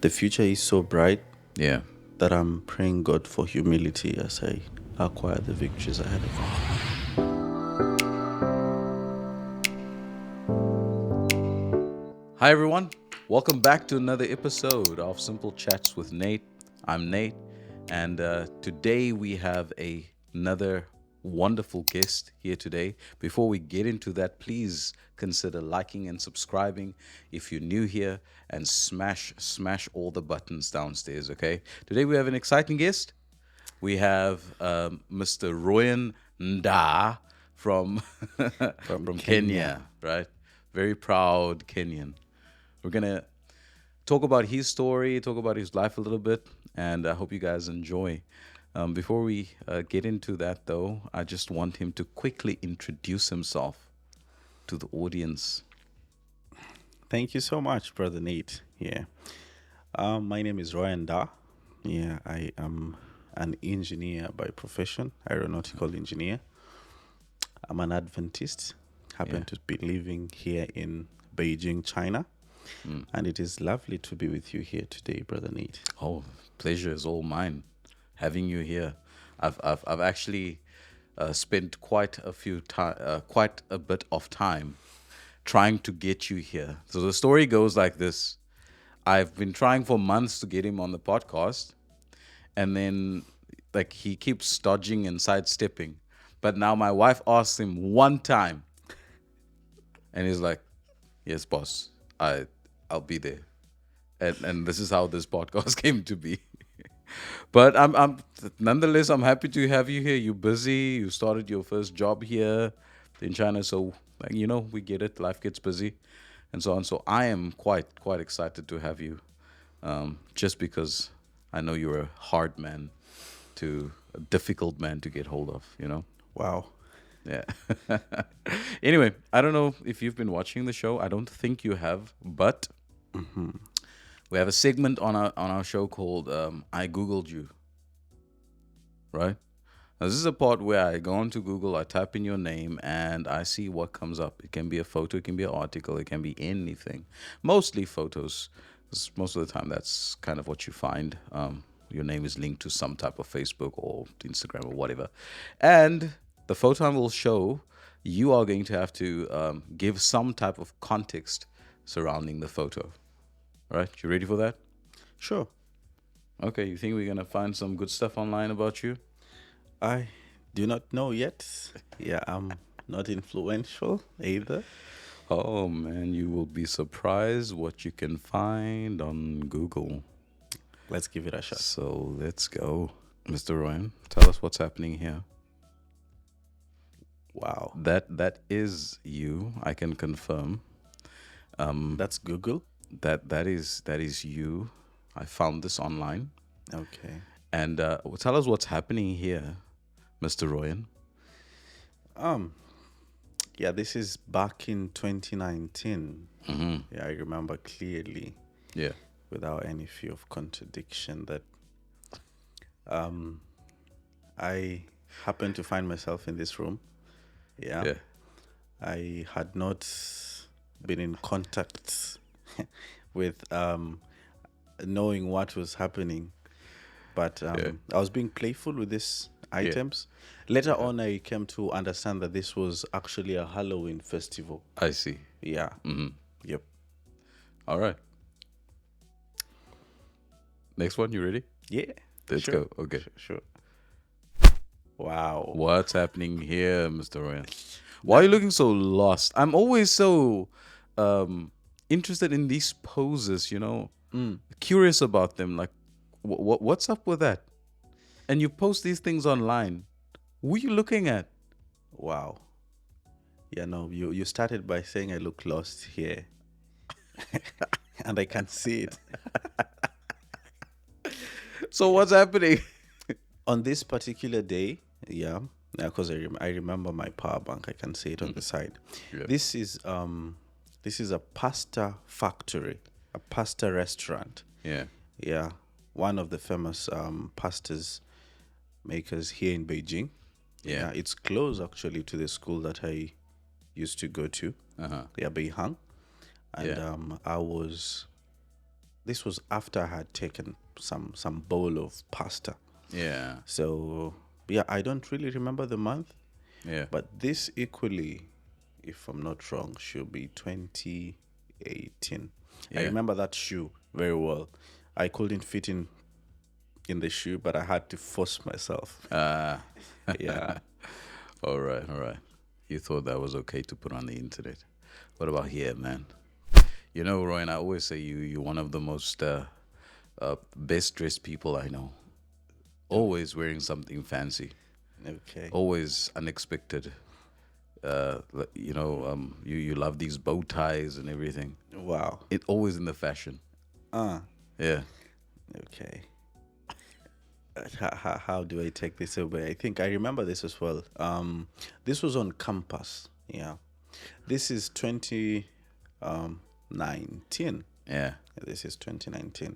The future is so bright Yeah. that I'm praying God for humility as I acquire the victories ahead of me. Hi, everyone. Welcome back to another episode of Simple Chats with Nate. I'm Nate, and today we have another wonderful guest here today. Before we get into that, please consider liking and subscribing if you're new here, and smash all the buttons downstairs. Okay. Today we have an exciting guest. We have Mr. Royan Nda from From from Kenya. Kenya, right? Very proud Kenyan. We're gonna talk about his story, talk about his life a little bit, and I hope you guys enjoy. Before we get into that, though, I just want him to quickly introduce himself to the audience. Thank you so much, Brother Nate. My name is Royan Nda. I am an engineer by profession, aeronautical engineer. I'm an Adventist, Yeah. happen to be living here in Beijing, China. And it is lovely to be with you here today, Brother Nate. Oh, pleasure is all mine having you here. I've actually spent quite a bit of time trying to get you here. So the story goes like this: I've been trying for months to get him on the podcast, and then like he keeps dodging and sidestepping. But now my wife asks him one time, and he's like, "Yes, boss, I'll be there." And this is how this podcast came to be. But I'm nonetheless I'm happy to have you here. You're busy. You started your first job here in China, so like, we get it. Life gets busy, and so on. So I am quite excited to have you, just because I know you're a hard man a difficult man to get hold of. Wow. Yeah. Anyway, I don't know if you've been watching the show. I don't think you have, but we have a segment on our show called "I Googled You." Right? Now, this is a part where I go onto Google, I type in your name, and I see what comes up. It can be a photo, it can be an article, it can be anything. Mostly photos, 'cause most of the time that's kind of what you find. Your name is linked to some type of Facebook or Instagram or whatever. And the photo will show you are going to have to give some type of context surrounding the photo. All right? You ready for that? Sure. Okay, you think we're going to find some good stuff online about you? I do not know yet. I'm not influential either. Oh man, you will be surprised what you can find on Google. Let's give it a shot. So let's go. Mr. Royan, tell us what's happening here. Wow. That is you. I can confirm. That's Google. That is you. I found this online. Okay. And tell us what's happening here, Mr. Royan. Um, this is back in 2019. I remember clearly, Yeah. without any fear of contradiction, that I happened to find myself in this room. Yeah. I had not been in contact with knowing what was happening, but I was being playful with these items. Later on, I came to understand that this was actually a Halloween festival. I see. Yeah. Yep. All right. Next one, you ready? Yeah. Let's Sure. go. Okay. Sure. Wow. What's happening here, Mr. Royan? Why are you looking so lost? I'm always so interested in these poses, curious about them. Like, what's up with that? And you post these things online. Who are you looking at? Wow. Yeah, no, you started by saying I look lost here. And I can see it. So what's happening? On this particular day, because I remember my power bank. I can see it on the side. Yeah. This is a pasta factory, a pasta restaurant. Yeah. Yeah, one of the famous pastas makers here in Beijing. Yeah. It's close actually to the school that I used to go to. Uh-huh. Yeah, Beihang. And Yeah. I was this was after I had taken some bowl of pasta. Yeah. So yeah, I don't really remember the month, Yeah. but this equally, if I'm not wrong, should be 2018. I Yeah. remember that shoe very well. I couldn't fit in the shoe, but I had to force myself. Ah. Yeah. All right. All right. You thought that was okay to put on the internet. What about here, man? You know, Royan, I always say you're one of the most best dressed people I know. Always wearing something fancy. Okay. Always unexpected. You love these bow ties and everything. Wow. It always in the fashion. Ah. Yeah. Okay. How do I take this away? I think I remember this as well. This was on campus. Yeah. This is 2019. Yeah. This is 2019.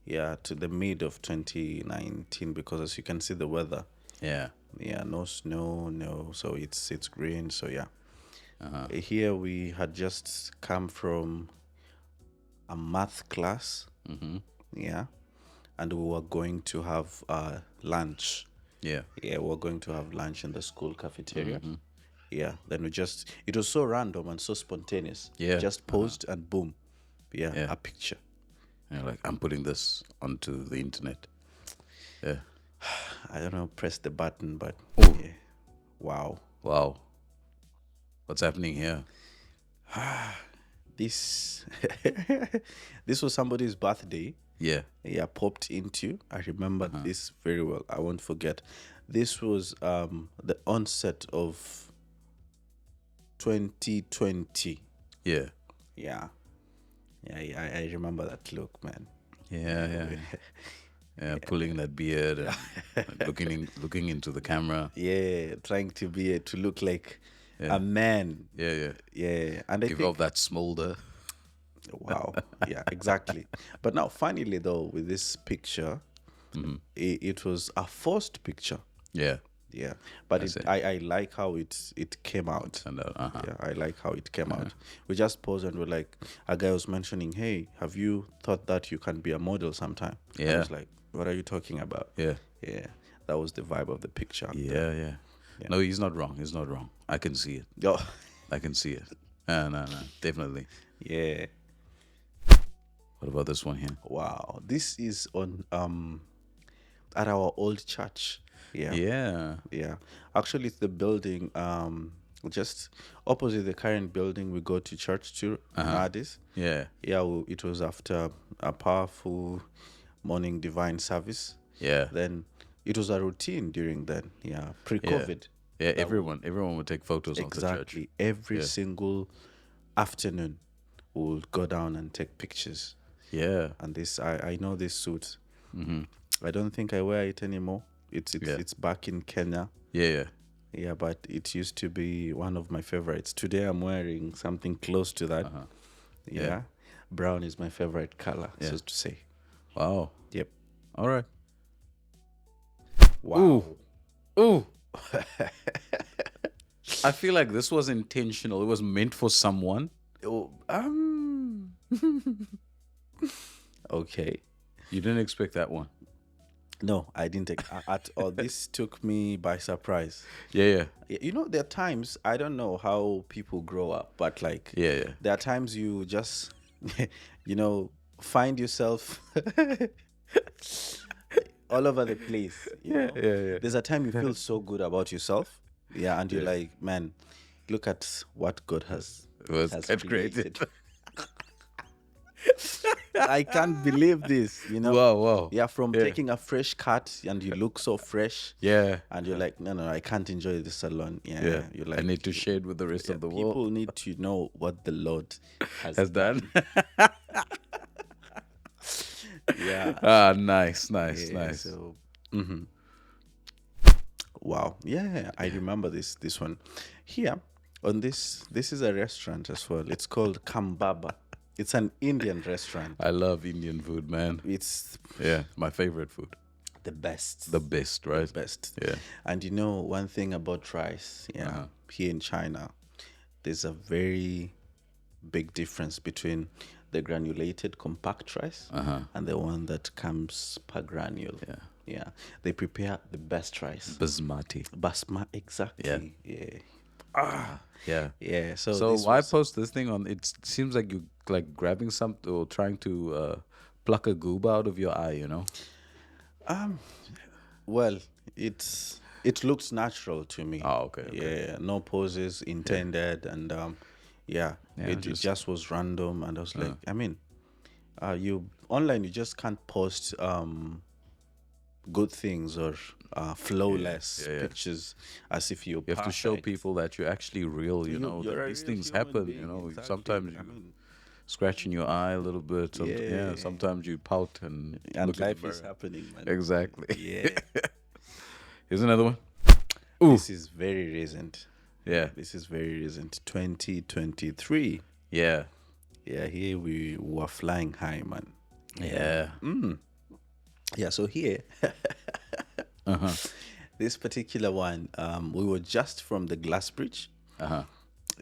Yeah, to the mid of 2019, because as you can see the weather. Yeah. Yeah, no snow, no. So it's green. So yeah. Here we had just come from a math class. Mm-hmm. Yeah. And we were going to have lunch. Yeah. Yeah, we were going to have lunch in the school cafeteria. Yeah, then it was so random and so spontaneous. Yeah. Just posed and boom. Yeah, Yeah. a picture. Yeah, like I'm putting this onto the internet. Yeah. I don't know, press the button, but Oh. yeah. Wow. Wow. What's happening here? This this was somebody's birthday. Yeah. Yeah, popped into. I remember this very well. I won't forget. This was the onset of 2020. Yeah. Yeah. Yeah, I remember that look, man. Yeah. Yeah. Yeah. Pulling that beard and looking into the camera. Yeah, trying to look like a man. Yeah. Yeah. Yeah, and I Give think, off that smolder. wow, yeah, exactly. But now, finally, though, with this picture, it was a forced picture. Yeah. Yeah, but see. I like how it came out. And Yeah, I like how it came out. We just paused and we're like, a guy was mentioning, hey, have you thought that you can be a model sometime? I Yeah. was like, what are you talking about? Yeah. Yeah, that was the vibe of the picture. Yeah. No, he's not wrong. He's not wrong. I can see it. Yo, I can see it. No, definitely. yeah. What about this one here? Wow, this is on at our old church. Yeah. Yeah. Yeah. Actually, it's the building just opposite the current building we go to church to nowadays. Yeah. Yeah, it was after a powerful morning divine service. Yeah. Then it was a routine during then. Yeah, pre-COVID. Yeah. Everyone would take photos of the church. Exactly. Every single afternoon, we'll go down and take pictures. Yeah. And this, I know this suit. I don't think I wear it anymore. It's back in Kenya. Yeah. Yeah, but it used to be one of my favorites. Today I'm wearing something close to that. Yeah. Brown is my favorite color, so to say. Wow. Yep. All right. Wow. Ooh. I feel like this was intentional. It was meant for someone. Oh, okay. You didn't expect that one. No, I didn't at all. This took me by surprise. Yeah. You know, there are times, I don't know how people grow up, but like, Yeah. there are times you just, find yourself all over the place. You know? Yeah. There's a time you feel so good about yourself. Yeah, and you're like, man, look at what God has created. I can't believe this, Wow. Yeah, from taking a fresh cut and you look so fresh. Yeah. And you're like, no, I can't enjoy this alone. Yeah. You're like, I need to share it with the rest of the world. people need to know what the Lord Has done. Yeah. Nice. So, wow. Yeah, I remember this one. Here on this is a restaurant as well. It's called Kambaba. It's an Indian restaurant. I love Indian food, man. It's My favorite food. the best. The best, right? The best. Yeah. And one thing about rice, here in China, there's a very big difference between the granulated compact rice, and the one that comes per granule. Yeah, they prepare the best rice. Basmati. Exactly. Yeah. Yeah. So So this why was post this thing on? It seems like you like grabbing something or trying to pluck a goob out of your eye. well, it looks natural to me. Oh, okay. Yeah, no poses intended, and yeah, it just was random, and I was like, I mean, you online, you just can't post good things or flawless pictures as if you're You have to show perfect. people that you're actually real. You're That a these real things human happen. being, exactly. Sometimes I you mean, scratching your eye a little bit. yeah, Sometimes you pout and and look in the life is mirror. happening, man. Exactly. Yeah. Here's another one. This is very recent. Yeah. This is very recent. 2023. Yeah. Yeah, here we were flying high, man. Yeah. Yeah, so here, this particular one, we were just from the glass bridge.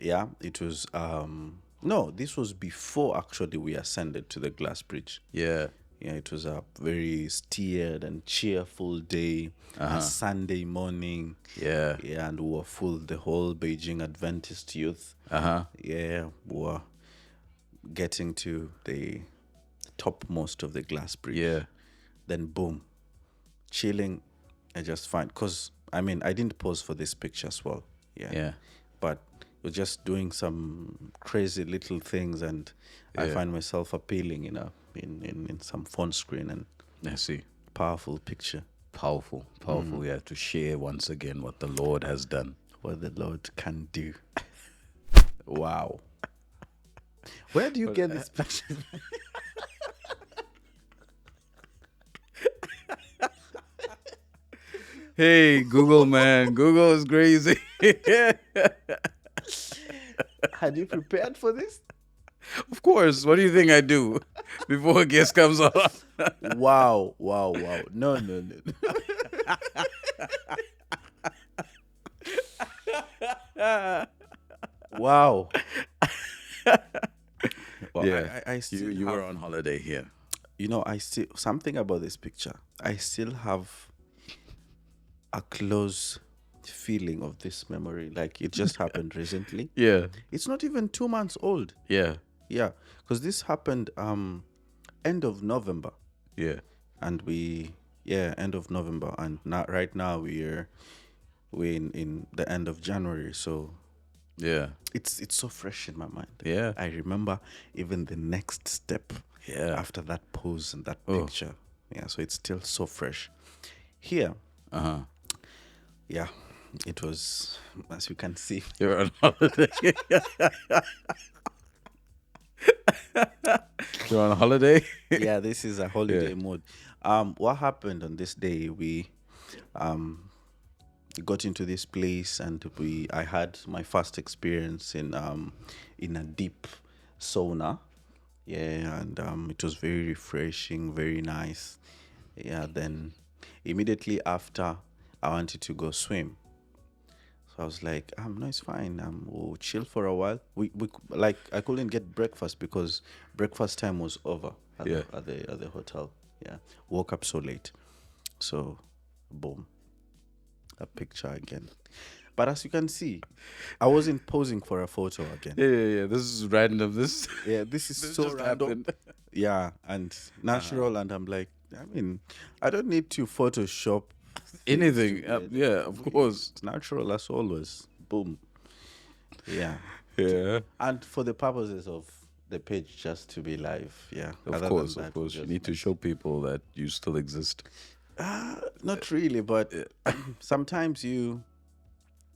Yeah, it was, no, this was before actually we ascended to the glass bridge. Yeah. Yeah, it was a very steered and cheerful day, a Sunday morning. Yeah. Yeah, and we were full, the whole Beijing Adventist youth. Yeah, we were getting to the topmost of the glass bridge. Yeah. Then boom, chilling. I just find, because I mean, I didn't pose for this picture as well. Yeah. But we're just doing some crazy little things, and I find myself appealing in some phone screen, and I see. powerful picture. Powerful. We have to share once again what the Lord has done. What the Lord can do. Wow. Where do you get this picture? Hey, Google, man. Google is crazy. Had you prepared for this? Of course. What do you think I do before a guest comes on? Wow. No. Wow. Well, Yeah. I still You have, were on holiday here. I still, something about this picture. I still have a close feeling of this memory. Like it just happened recently. Yeah. It's not even 2 months old. Yeah. Yeah, because this happened end of November, Yeah. and end of November, and right now we're in the end of January, so Yeah. it's so fresh in my mind. Yeah. I remember even the next step. Yeah. After that pose and that picture. Yeah, so it's still so fresh. Here, yeah, it was, as you can see. You're on holiday. You're on holiday? Yeah, this is a holiday mode. What happened on this day? We got into this place, and I had my first experience in a deep sauna. Yeah, and it was very refreshing, very nice. Yeah, then immediately after, I wanted to go swim. So I was like, no, it's fine. We'll chill for a while. We like, I couldn't get breakfast because breakfast time was over at the hotel. Yeah, woke up so late. So, boom, a picture again. But as you can see, I wasn't posing for a photo again. Yeah. This is random. This This is so just random. happened. Yeah, and natural. And I'm like, I mean, I don't need to Photoshop Anything. Yeah, of course. It's natural as always. Boom. Yeah. Yeah. And for the purposes of the page just to be live. Yeah. Of course. You need to show people that you still exist. Not really, but sometimes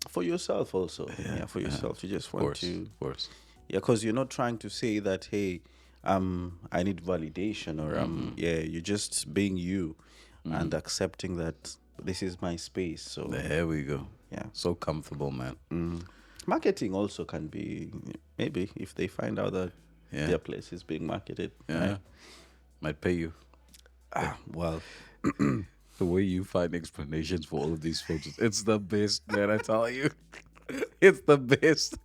for yourself also. Yeah, for yourself. You just want to. Of course. Yeah, because you're not trying to say that, hey, I need validation, or you're just being you and accepting that this is my space. So There we go. yeah. So comfortable, man. Marketing also can be, maybe if they find out that their place is being marketed. Yeah. Right? Might pay you. Well, The way you find explanations for all of these photos, it's the best, man. I tell you, it's the best.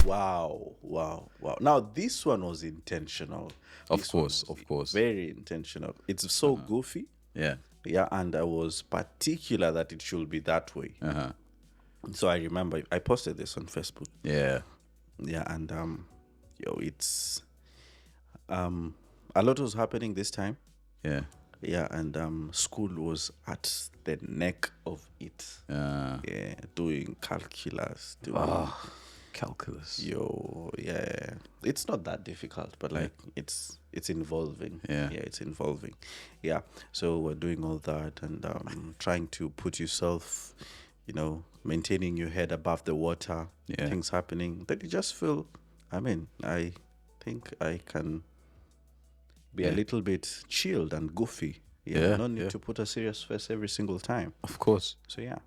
Wow, wow, wow. Now this one was intentional. Of This one course, was of course. very intentional. It's so goofy. Yeah. Yeah, and I was particular that it should be that way. So I remember I posted this on Facebook. Yeah. Yeah, and it's a lot was happening this time. Yeah. Yeah, and school was at the neck of it. Yeah, doing calculus, doing Calculus. yeah. It's not that difficult, but like it's involving. Yeah. Yeah, it's involving. Yeah. So we're doing all that and trying to put yourself, maintaining your head above the water, Yeah. things happening. Then you just feel I think I can be a little bit chilled and goofy. Yeah, No need yeah. to put a serious face every single time. Of course. So yeah.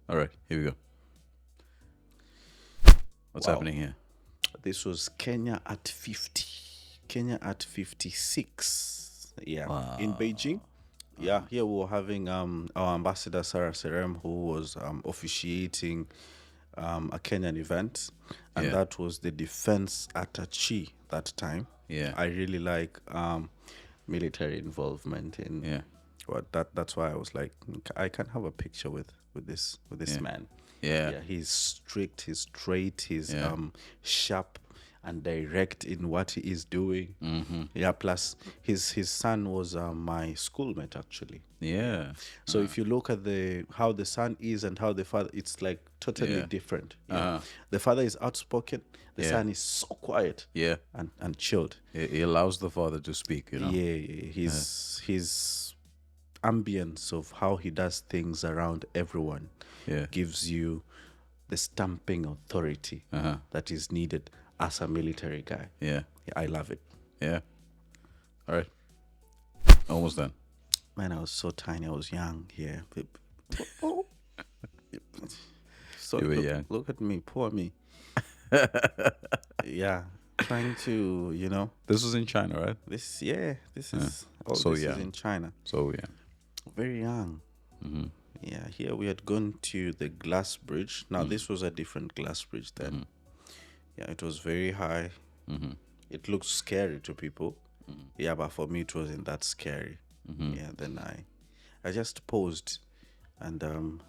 All right, here we go. What's Wow. happening here? This was Kenya at 50. Kenya at 56. Yeah. In Beijing. Yeah, here we were having our ambassador Sarah Serem, who was officiating a Kenyan event, and Yeah. that was the defense attaché that time. Yeah. I really like military involvement in Yeah. that's why I was like, I can have a picture with this man. Yeah. He's strict, he's straight, he's Yeah. sharp and direct in what he is doing. Yeah, plus his son was my schoolmate actually. Yeah. So if you look at how the son is and how the father, it's like totally Yeah. different. The father is outspoken, the Yeah. son is so quiet Yeah. and chilled. He allows the father to speak, Yeah, his ambience of how he does things around everyone Yeah. gives you the stamping authority that is needed as a military guy. Yeah. I love it. Yeah. All right. Almost done. Man, I was so tiny. I was young. Yeah. So You were young. Look at me, poor me. Yeah, trying to, This was in China, right? this is all So this is young. in China. So yeah. Very young. Yeah, here we had gone to the glass bridge. Now this was a different glass bridge then. Yeah, it was very high. It looked scary to people. Yeah, but for me it wasn't that scary. Yeah, then I just paused, and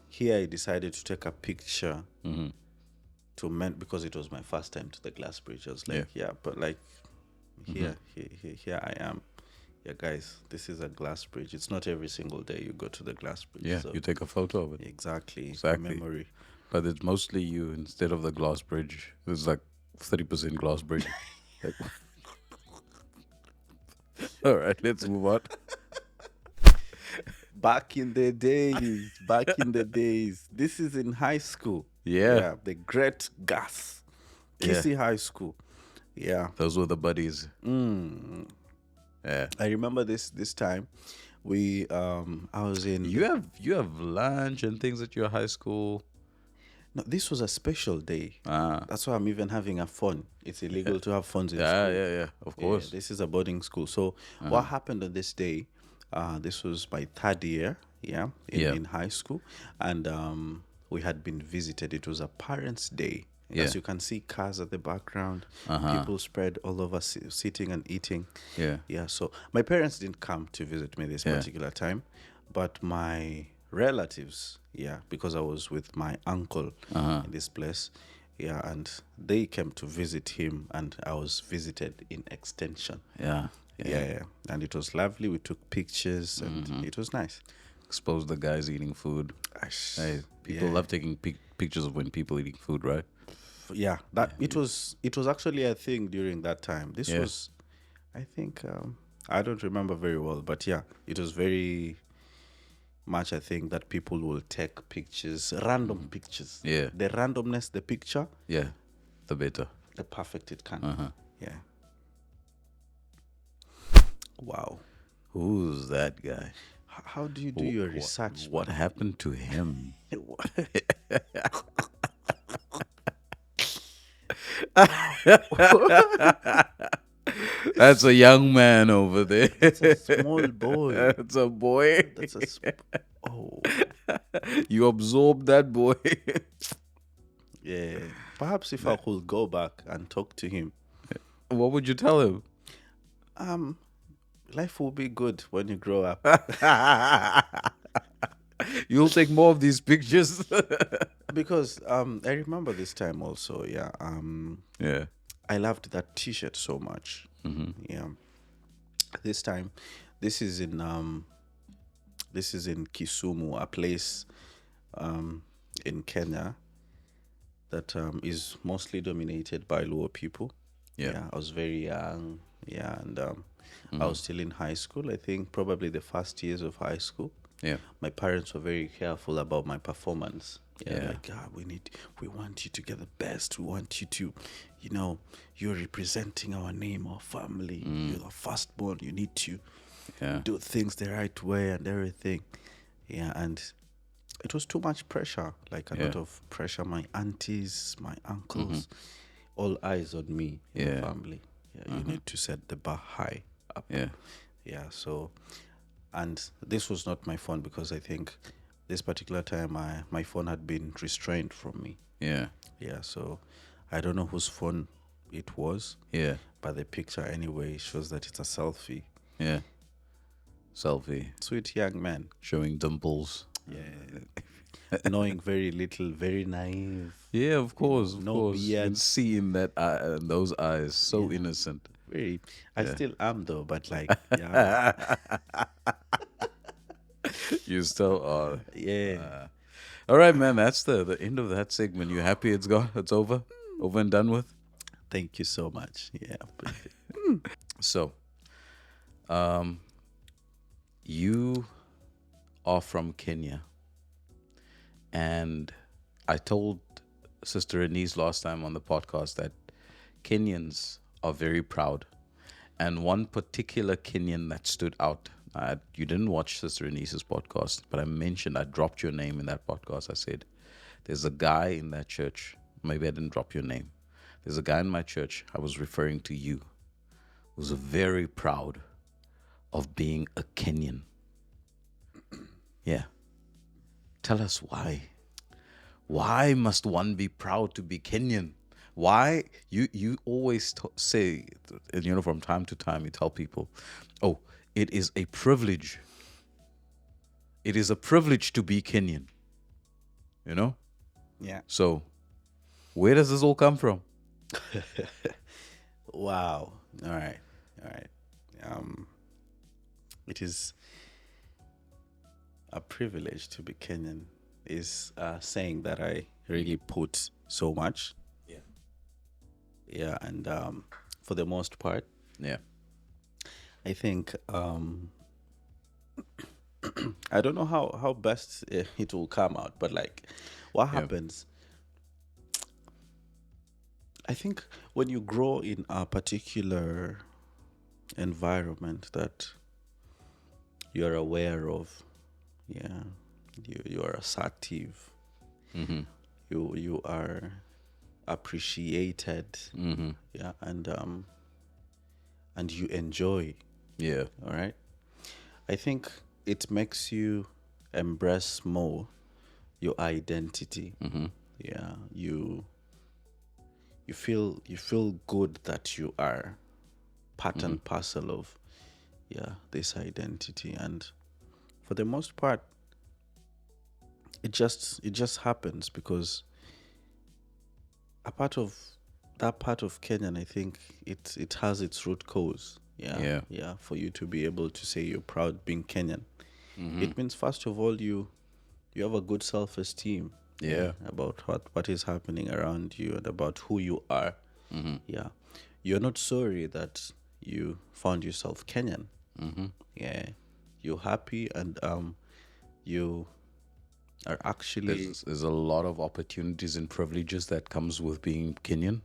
here I decided to take a picture because it was my first time to the glass bridge. I was like, but like here I am. Yeah, guys, this is a glass bridge. It's not every single day you go to the glass bridge. Yeah. so You take a photo of it. exactly. Exactly. Memory. But it's mostly you instead of the glass bridge. It's like 30% glass bridge. Like, all right, let's move on. Back in the days. This is in high school. Yeah. The Great Gas. Kissy High School. Yeah. Those were the buddies. Yeah. I remember this time. I was in. You have lunch and things at your high school. No, this was a special day. Ah. That's why I'm even having a phone. It's illegal to have phones in Yeah, school. yeah. Of course. This is a boarding school. So what happened on this day? This was my third year. In high school, and we had been visited. It was a parents' day. As you can see, cars at the background, people spread all over, sitting and eating. Yeah. So my parents didn't come to visit me this particular time, but my relatives, because I was with my uncle in this place, and they came to visit him, and I was visited in extension. Yeah. And it was lovely. We took pictures, and it was nice. Expose the guys eating food. Hey, people love taking pictures of when people eating food, right? Yeah, it was actually a thing during that time. This was, I think, I don't remember very well, but it was very much, I think, that people will take pictures, random pictures. Yeah. The randomness, the picture, Yeah, the better. the perfect it can. Yeah. Wow. Who's that guy? How do you do your research? What happened to him? That's a young man over there. It's a small boy. That's a boy. Oh. You absorbed that boy. Yeah. Perhaps if I could go back and talk to him, What would you tell him? um, life will be good when you grow up. You'll take more of these pictures. Because I remember this time also, yeah. Yeah. I loved that T-shirt so much. Yeah. This time, this is in Kisumu, a place in Kenya that is mostly dominated by Luo people. Yeah. Yeah, I was very young. Yeah, and I was still in high school. I think probably the first years of high school. Yeah. My parents were very careful about my performance. Yeah, Yeah. like, we want you to get the best. We want you to, you're representing our name, our family. You're the firstborn. You need to Yeah. do things the right way and everything. Yeah, and it was too much pressure, like a lot Yeah. of pressure. My aunties, my uncles, all eyes on me in the Yeah. family. Yeah, you need to set the bar high up. Yeah. Yeah, so, and this was not my phone because I think this particular time my phone had been restrained from me. Yeah. Yeah, so I don't know whose phone it was, Yeah. but the picture anyway shows that it's a selfie. Yeah. Selfie. Sweet young man. Showing dimples. Yeah. Knowing very little, very naive. Yeah, of course, of no course. You can beard. see in that those eyes, so innocent. Very. I still am though, but like, yeah. You still are. Yeah. All right, man. That's the end of that segment. You happy it's gone? It's over? Over and done with? Thank you so much. Yeah. So, you are from Kenya. And I told Sister Anise last time on the podcast that Kenyans are very proud. And one particular Kenyan that stood out, you didn't watch Sister Anise's podcast, but I dropped your name in that podcast. I said, there's a guy in that church. Maybe I didn't drop your name. There's a guy in my church, I was referring to you, who's very proud of being a Kenyan. Yeah. Tell us why. Why must one be proud to be Kenyan? Why? You always say, from time to time, you tell people, oh, it is a privilege. It is a privilege to be Kenyan. Yeah. So, where does this all come from? Wow. All right. It is a privilege to be Kenyan. Is saying that I really put so much. Yeah. Yeah, and for the most part, Yeah. I think I don't know how best it will come out, but like, what happens? I think when you grow in a particular environment that you're aware of, yeah, you are assertive, you are appreciated, yeah, and you enjoy. Yeah. All right. I think it makes you embrace more your identity. Yeah, you feel good that you are part and parcel of this identity, and for the most part, it just happens because a part of that part of Kenyan, I think it has its root cause. Yeah. For you to be able to say you're proud being Kenyan, it means first of all you have a good self-esteem. Yeah. About what is happening around you and about who you are. Yeah, you're not sorry that you found yourself Kenyan. Yeah, you're happy and you are actually There's a lot of opportunities and privileges that comes with being Kenyan.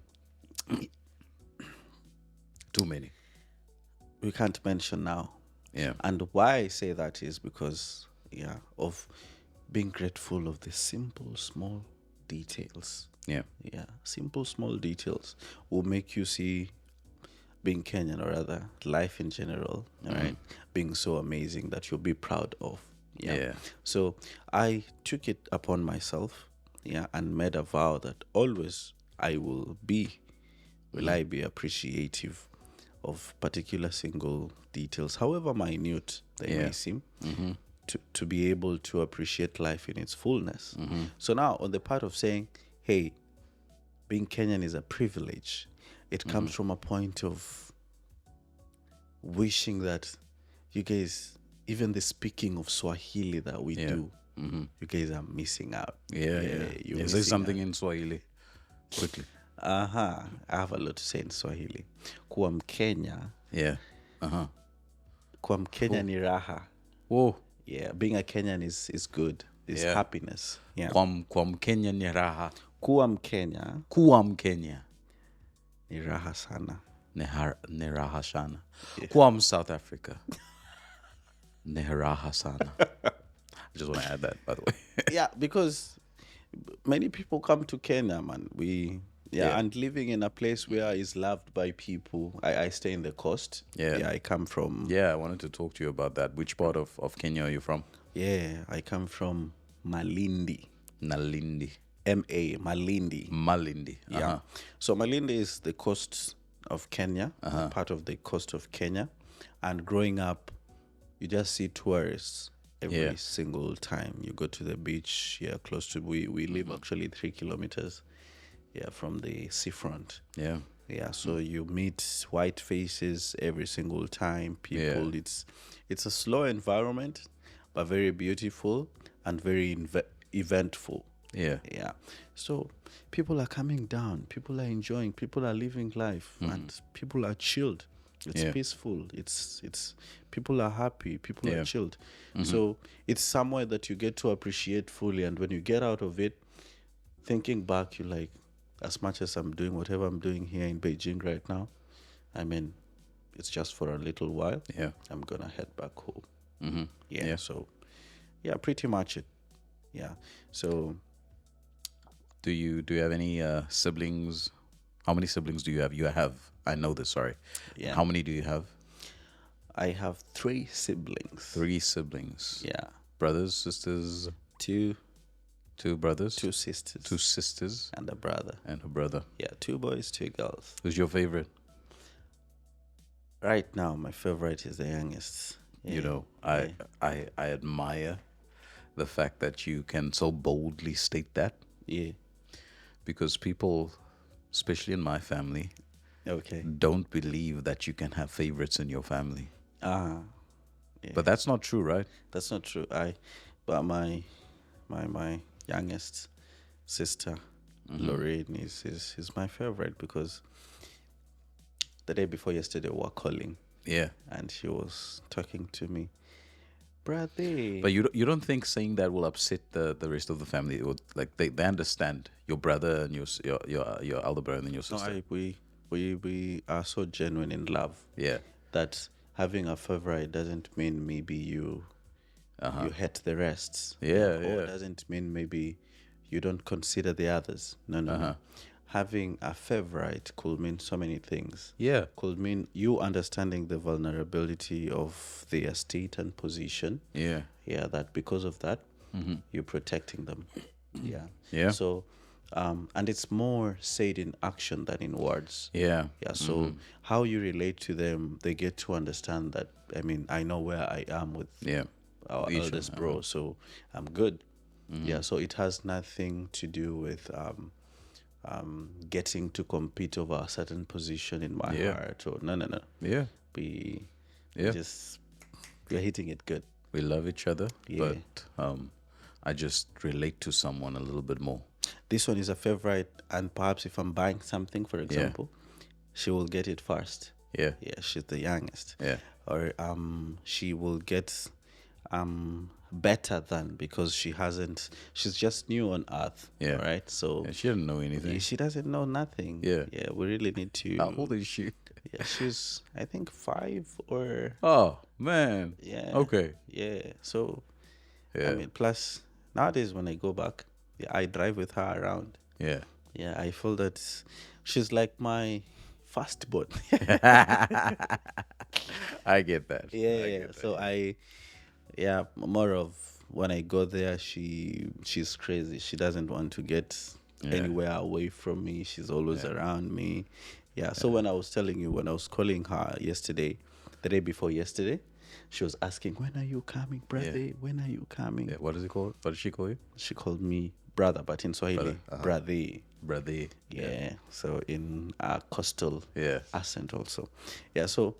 Too many. we can't mention now. Yeah. And why I say that is because of being grateful of the simple small details. Yeah. Yeah, simple small details will make you see being Kenyan, or rather life in general, all right, being so amazing that you'll be proud of. Yeah. So I took it upon myself, and made a vow that always I will be. Will I be appreciative of particular single details, however minute they may Yeah. seem, to be able to appreciate life in its fullness. So now, on the part of saying, hey, being Kenyan is a privilege, it comes from a point of wishing that you guys, even the speaking of Swahili that we do, you guys are missing out. Yeah, yeah. You're Yeah, say missing something out. in Swahili quickly. I have a lot to say in Swahili. Kuwa Mkenya, Yeah. Uh-huh. kuwa Mkenya ni raha. Whoa. Yeah, being a Kenyan is good. It's Yeah. happiness. Yeah. Kwa Mkenya ni raha. Kuwa Mkenya Kuwa Mkenya ni raha sana. ni raha sana. Kuwa South Africa ni raha sana. I just want to add that, by the way. Yeah, because many people come to Kenya, man. And living in a place where is loved by people. I stay in the coast. Yeah. I come from. Yeah, I wanted to talk to you about that. Which part of Kenya are you from? Yeah, I come from Malindi. Nalindi. Malindi. Malindi. Yeah. So Malindi is the coast of Kenya, part of the coast of Kenya. And growing up, you just see tourists every single time you go to the beach. Yeah, close to we live actually 3 kilometers. Yeah, from the seafront. Yeah. Yeah, so you meet white faces every single time. People, it's a slow environment, but very beautiful and very eventful. Yeah. Yeah. So people are coming down, people are enjoying, people are living life, and people are chilled. It's peaceful. It's people are happy, people are chilled. So it's somewhere that you get to appreciate fully, and when you get out of it, thinking back, you're like, as much as I'm doing whatever I'm doing here in Beijing right now, I mean, it's just for a little while. Yeah. I'm gonna head back home. Yeah. So yeah, pretty much it. Yeah. So Do you have any siblings? How many siblings do you have? You have. I know this. Sorry. Yeah. How many do you have? I have 3 siblings. 3 siblings. Yeah. Brothers, sisters. 2 brothers. 2 sisters. 2 sisters. And a brother. And a brother. Yeah, 2 boys, 2 girls. Who's your favorite? Right now, my favorite is the youngest. Yeah. You know, I admire the fact that you can so boldly state that. Yeah. Because people, especially in my family, Okay. don't believe that you can have favorites in your family. Yeah. But that's not true, right? That's not true. But my youngest sister, Lorraine, is my favorite because the day before yesterday we were calling. Yeah. And she was talking to me, brother. But you don't think saying that will upset the rest of the family? It would, like they understand your brother and your elder brother and your sister. No, we are so genuine in love. Yeah. That having a favorite doesn't mean maybe you hate the rest. Yeah, Or doesn't mean maybe you don't consider the others. No. Having a favorite could mean so many things. Yeah. Could mean you understanding the vulnerability of their state and position. Yeah. Yeah, that because of that, you're protecting them. Yeah. Yeah. So, and it's more said in action than in words. Yeah. Yeah. So how you relate to them, they get to understand that. I mean, I know where I am with our eldest bro, so I'm good. Yeah. So it has nothing to do with getting to compete over a certain position in my heart or no. Yeah. We're hitting it good. We love each other, but I just relate to someone a little bit more. This one is a favorite, and perhaps if I'm buying something, for example, she will get it first. Yeah. Yeah, she's the youngest. Yeah. Or she will get better than, because she's just new on earth. Yeah. Right? So she doesn't know anything. she doesn't know nothing. Yeah. Yeah, we really need to. How old is she? Yeah, she's I think 5 or. Oh man. Yeah. Okay. Yeah. So Yeah. I mean, plus nowadays when I go back, I drive with her around. Yeah. Yeah, I feel that she's like my firstborn. I get that. Yeah. So more of when I go there, she's crazy. She doesn't want to get Yeah. anywhere away from me. She's always around me. Yeah. So when I was telling you, when I was calling her yesterday, the day before yesterday, she was asking, "When are you coming, Yeah. brother? When are you coming?" Yeah. What does it call? What does she call you? She called me brother, but in Brother. Swahili, brother. Brother. Yeah. Yeah. So in coastal Yeah. accent also. Yeah. So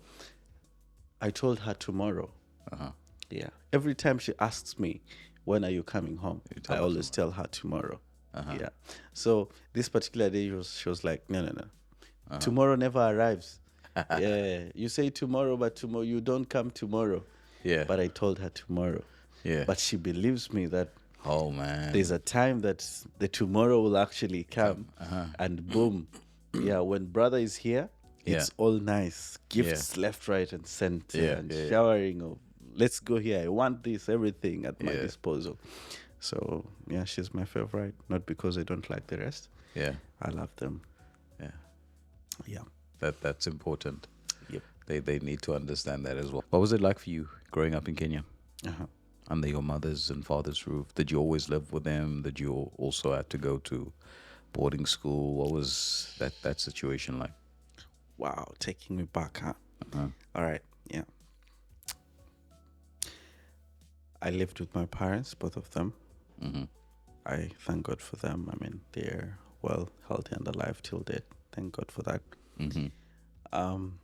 I told her tomorrow. Uh-huh. Yeah. Every time she asks me, "When are you coming home?" tell I her always tell her tomorrow. Uh-huh. Yeah. So this particular day, she was like, "No, no, no. Uh-huh. Tomorrow never arrives." Yeah. You say tomorrow, but tomorrow you don't come tomorrow. Yeah. But I told her tomorrow. Yeah. But she believes me that Oh man. there's a time that the tomorrow will actually come. And boom. Yeah. When brother is here, it's all nice. Gifts left, right, and center, and showering of, let's go here. I want this, everything at my disposal. So yeah, she's my favorite. Not because I don't like the rest. Yeah. I love them. Yeah. Yeah. That's important. Yep. They need to understand that as well. What was it like for you growing up in Kenya Uh-huh. under your mother's and father's roof? Did you always live with them? Did you also have to go to boarding school? What was that situation like? Wow, taking me back, huh? All right. Yeah. I lived with my parents, both of them. I thank God for them. I mean, they're well, healthy and alive till date. Thank God for that. Um,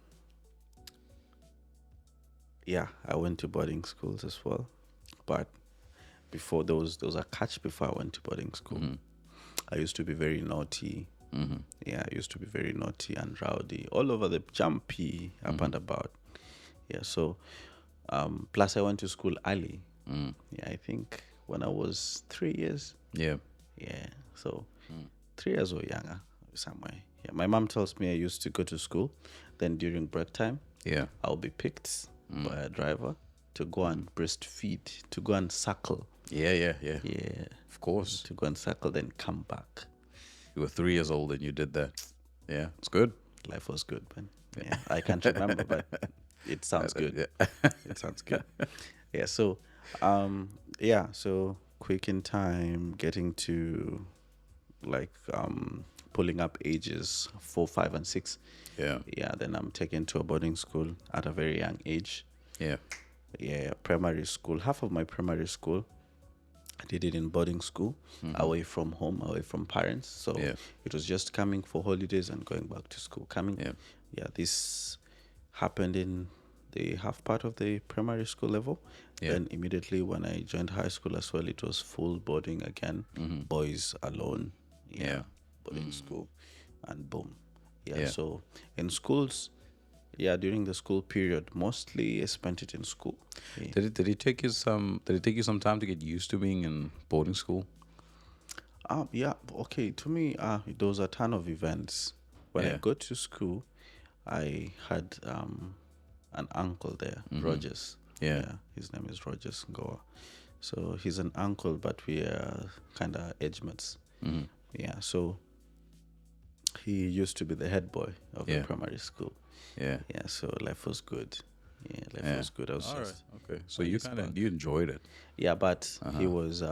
yeah, I went to boarding schools as well, but before those a catch before I went to boarding school. I used to be very naughty. Yeah, I used to be very naughty and rowdy, all over the jumpy, up and about. Yeah, so plus I went to school early. Yeah, I think when I was 3 years. Yeah. Yeah, so 3 years or younger, somewhere. Yeah, my mom tells me I used to go to school. Then during break time, Yeah. I'll be picked by a driver to go and breastfeed, to go and suckle. Yeah. Yeah. Yeah. Yeah, Of course. to go and suckle, then come back. You were 3 years old and you did that. Yeah. It's good. Life was good, man. Yeah, I can't remember, but it sounds good. Yeah. It sounds good. Yeah, so, so quick in time, getting to like pulling up ages 4, 5, and 6. Yeah. Yeah, then I'm taken to a boarding school at a very young age. Yeah. Yeah, primary school. Half of my primary school, I did it in boarding school, away from home, away from parents. So it was just coming for holidays and going back to school. Yeah, this happened in the half part of the primary school level. Yeah. Then immediately when I joined high school as well, it was full boarding again, boys alone. Yeah. Boarding school, and boom. Yeah. So in schools, during the school period, mostly I spent it in school. Yeah. Did it take you some time to get used to being in boarding school? Yeah, okay. To me, there was a ton of events. When I got to school, I had an uncle there, Rogers. Yeah. His name is Rogers Ngoa. So he's an uncle, but we are kind of age mates. Yeah, so he used to be the head boy of the primary school. Yeah. Yeah, so life was good. Yeah, life was good. I was All just right. Okay. So you enjoyed it. yeah, but he was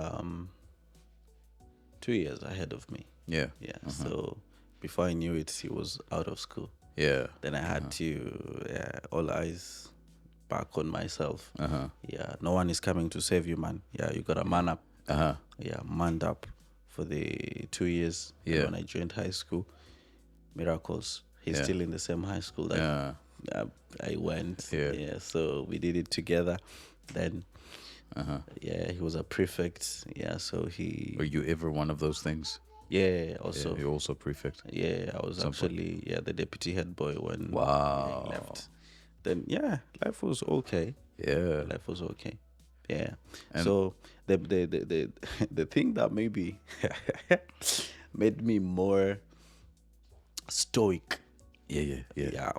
2 years ahead of me. Yeah. Yeah, so before I knew it, he was out of school. Yeah. Then I had to all eyes back on myself. Yeah, no one is coming to save you, man. Yeah, you gotta man up. Yeah, manned up for the 2 years. Yeah. And when I joined high school, miracles. He's still in the same high school that I went. Yeah. So we did it together. Then he was a prefect. Yeah, so he Were you ever one of those things? also You're also prefect. I was actually the deputy head boy when Wow. he left. Then life was okay. Yeah. Life was okay. Yeah. So the the thing that maybe made me more stoic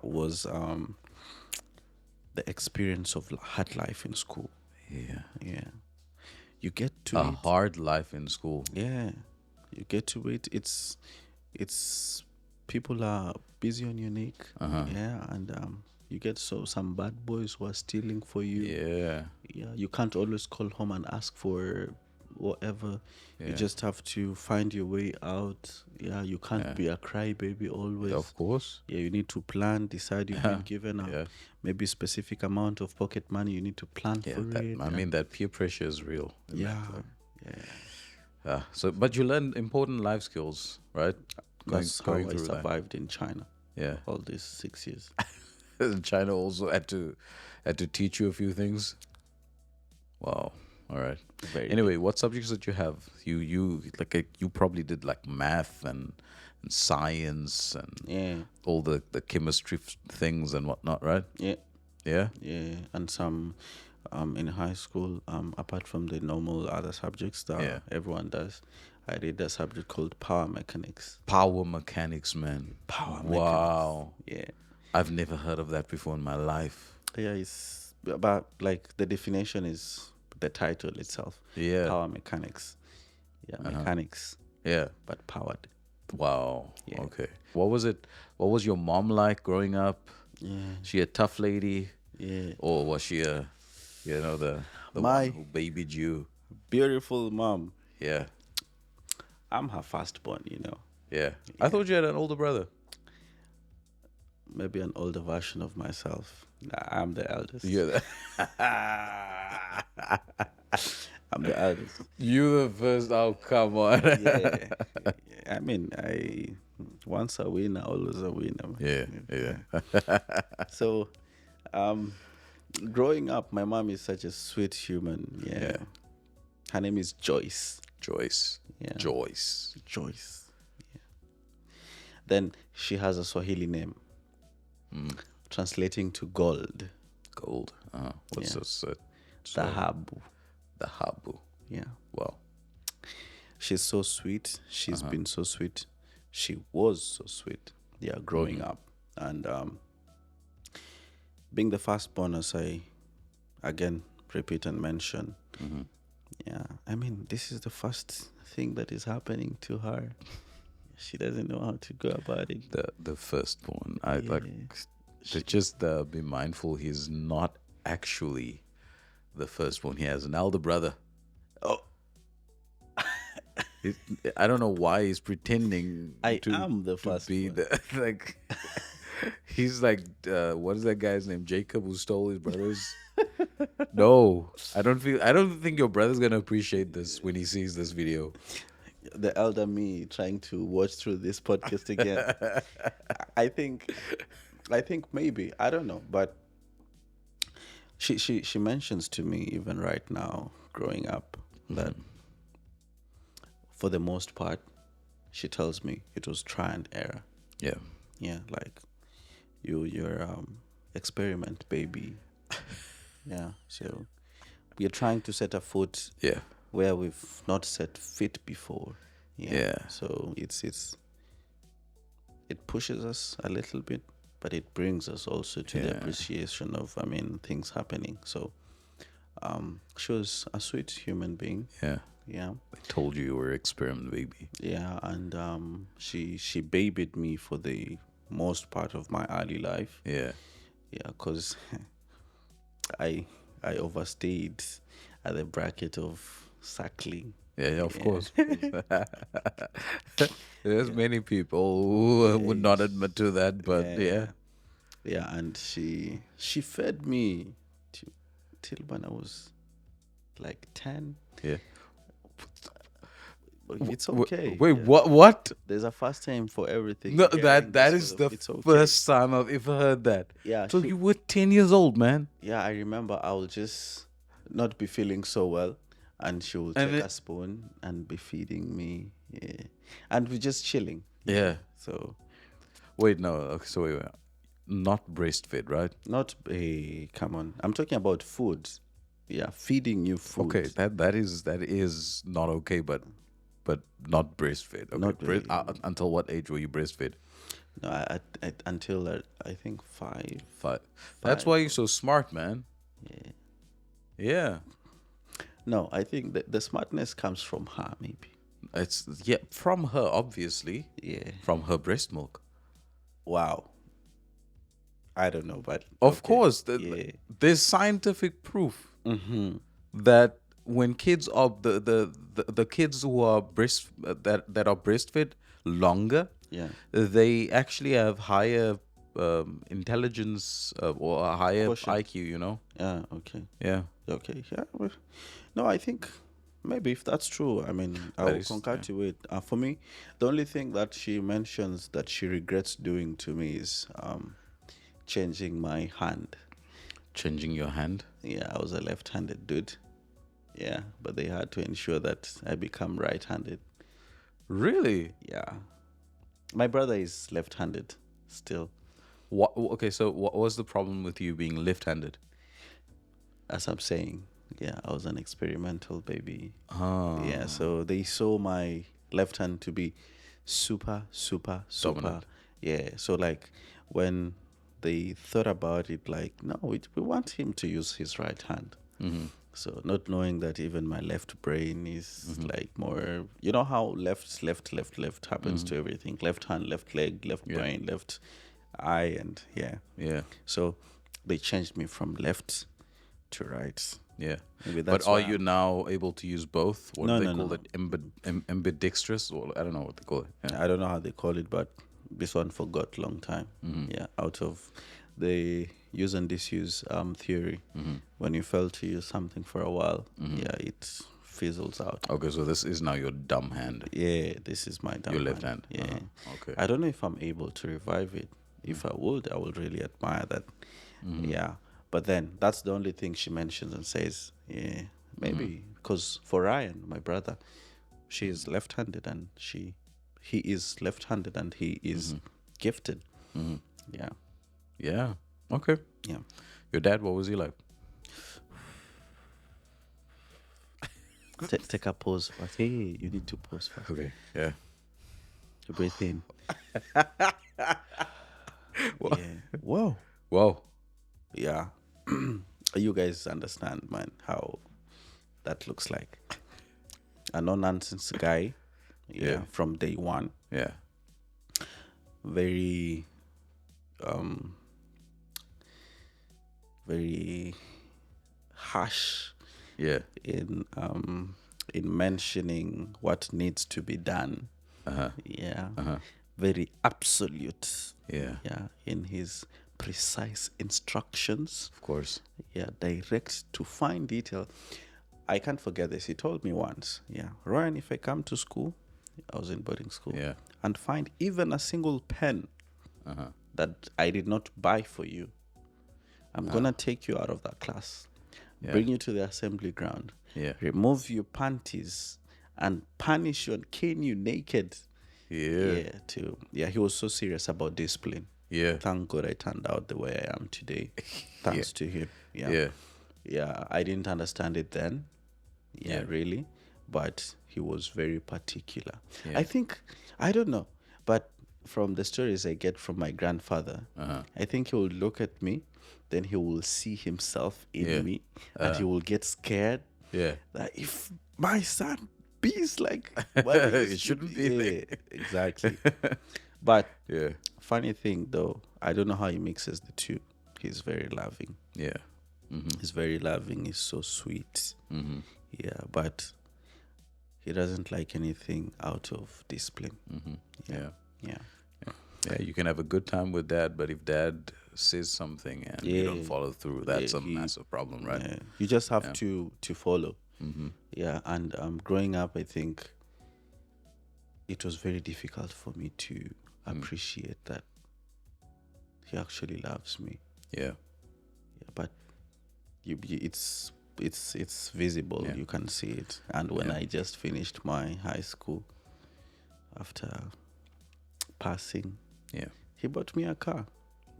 was the experience of hard life in school. Yeah. You get to A hard life in school. you get to it. It's people are busy on your neck. And you get some bad boys who are stealing for you. Yeah. You can't always call home and ask for whatever. You Yeah. just have to find your way out. Yeah, you can't be a crybaby always. Of course. Yeah, you need to plan, decide you've been given a Yeah. maybe specific amount of pocket money. You need to plan Yeah. for it. I mean, that peer pressure is real. in that, Yeah, like, yeah. so, but you learn important life skills, right? That's how Going I through that. survived in China Yeah. all these 6 years. China also had to teach you a few things. Wow. All right. Very Anyway, what subjects did you have? You you probably did like math and science and Yeah, all the chemistry things and whatnot, right? yeah, Yeah. yeah. And some in high school, apart from the normal other subjects that Yeah. everyone does, I did a subject called power mechanics. Power mechanics, man. Power Wow. Yeah. I've never heard of that before in my life. Yeah, it's about like the definition is the title itself. Yeah. Power mechanics. Yeah, mechanics, Yeah. but powered. Wow. Yeah. Okay. What was it? What was your mom like growing up? Yeah, She a tough lady, yeah. or was she a, the My- one who babied you? Beautiful mom. Yeah. I'm her firstborn, Yeah. I thought you had an older brother. Maybe an older version of myself. Nah, I'm the eldest. Yeah. I'm the eldest. You the first. Oh, come on. Yeah. I mean, once a winner, always a winner. Man. Yeah. So, growing up, my mom is such a sweet human. Yeah. Her name is Joyce. Joyce. Yeah. Joyce. Joyce. Yeah. Then she has a Swahili name, translating to gold. Gold. What's Yeah. this? Dhahabu. The habu. Yeah. Wow. She's so sweet. She's been so sweet. She was so sweet. Yeah, growing up. And being the firstborn, as I again repeat and mention, yeah, I mean, this is the first thing that is happening to her. She doesn't know how to go about it. The firstborn. I like to just be mindful. He's not actually the firstborn. He has an elder brother. Oh, I don't know why he's pretending. I to, am the to first be one. the like. He's like, what is that guy's name? Jacob, who stole his brothers. No, I don't think your brother's gonna appreciate this when he sees this video. The elder me trying to watch through this podcast again. I think maybe, I don't know, but she mentions to me even right now, growing up, that for the most part, she tells me it was try and error. Yeah. Yeah, like you're experiment baby. Yeah, so we're trying to set a foot Yeah. where we've not set feet before. Yeah. So it pushes us a little bit, but it brings us also to the appreciation of, things happening. So she was a sweet human being. Yeah. Yeah. I told you were experiment baby. Yeah, and she babied me for the most part of my early life. Yeah. Yeah, because I overstayed at the bracket of suckling. Yeah, of course. There's many people who would not admit to that, but yeah. Yeah, and she fed me till when I was like 10. Yeah. But it's okay. Wait, yeah. what? There's a first time for everything. No, Yeah, that this is sort the of- it's okay. first time I've ever heard that. Yeah, So you were 10 years old, man. Yeah, I remember I will just not be feeling so well, and she will take a spoon and be feeding me. Yeah, and we're just chilling. Yeah. So Wait, no. Okay, so wait. Not breastfed, right? not come on. I'm talking about food. Yeah, feeding you food. Okay, that is not okay, but not breastfed. Okay. Not really. Until what age were you breastfed? No, until I think 5. 5. That's why you're so smart, man. Yeah. Yeah. No, I think the smartness comes from her, maybe. It's from her, obviously. Yeah. From her breast milk. Wow. I don't know, but Of okay. course, Yeah. there's scientific proof Mm-hmm. that when kids are the kids who are that are breastfed longer, Yeah. they actually have higher intelligence or a higher Caution. IQ. You know. Yeah. Okay. Yeah, Okay. Yeah. Well, no, I think maybe if that's true, I mean, I that will is, concur yeah. to it. For me, the only thing that she mentions that she regrets doing to me is changing my hand. Changing your hand. Yeah, I was a left-handed dude. Yeah, but they had to ensure that I become right-handed. Really? Yeah, my brother is left-handed still. What? Okay, so what was the problem with you being left-handed? As I'm saying, yeah, I was an experimental baby. Yeah, Ah, so they saw my left hand to be super, super, super. dominant. Yeah, so like when they thought about it, like, no, we want him to use his right hand. Mm-hmm. So not knowing that even my left brain is Mm-hmm. like more, you know how left happens Mm-hmm. to everything. Left hand, left leg, left Yeah. brain, left eye, and yeah. Yeah. So they changed me from left to right. Yeah. Maybe But that's are why you now able to use both? What do no, they no, call no. it? Ambidextrous? Or I don't know what they call it. Yeah. I don't know how they call it, but this one forgot long time. Mm-hmm. Yeah, out of the use and disuse theory, Mm-hmm. when you fail to use something for a while, Mm-hmm. yeah, it fizzles out. Okay, so this is now your dumb hand, Yeah, this is my your dumb left hand. hand. Yeah, Okay. I don't know if I'm able to revive it. If I would really admire that. Mm-hmm. Yeah, but then that's the only thing she mentions and says, yeah, maybe Mm-hmm. because for Ryan, my brother, she is left-handed and he is left-handed and he is Mm-hmm. gifted. Mm-hmm. Yeah, Yeah. Okay. yeah. Your dad, what was he like? Take a pause first. Hey, you need to pause first. Okay. Yeah. To breathe in. Wha- Yeah. Whoa. Wow. Yeah. You guys understand, man, how that looks like. A no-nonsense guy. Yeah, Yeah. from day one. Yeah. Very, um, very harsh Yeah. in mentioning what needs to be done. Uh-huh. Yeah. Uh-huh. Very absolute. Yeah. Yeah. In his precise instructions. Of course. Yeah. Direct to fine detail. I can't forget this. He told me once, yeah, Royan, if I come to school, I was in boarding school, Yeah. and find even a single pen Uh-huh. that I did not buy for you, I'm gonna take you out of that class, Yeah. bring you to the assembly ground, Yeah. remove your panties, and punish you and cane you naked. Yeah. He was so serious about discipline. Yeah. Thank God I turned out the way I am today, thanks to him. Yeah. Yeah, I didn't understand it then. Yeah, Yeah. really. But he was very particular. Yeah. I think, I don't know, but from the stories I get from my grandfather, Uh-huh. I think he will look at me, then he will see himself in Yeah. me, and he will get scared Yeah. that if my son bees like, It shouldn't be there. exactly. But Yeah. funny thing though, I don't know how he mixes the two. He's very loving. Yeah. Mm-hmm. He's very loving. He's so sweet. Mm-hmm. Yeah, but he doesn't like anything out of discipline. Mm-hmm. Yeah. Yeah. Yeah. Yeah. You can have a good time with dad, but if dad says something and you don't Yeah. follow through, that's Yeah, a massive problem, right? Yeah. You just have Yeah. to follow. Mm-hmm. Yeah, and growing up, I think it was very difficult for me to appreciate that he actually loves me. Yeah. Yeah, but it's visible. Yeah. You can see it. And when Yeah. I just finished my high school, after passing, Yeah. he bought me a car.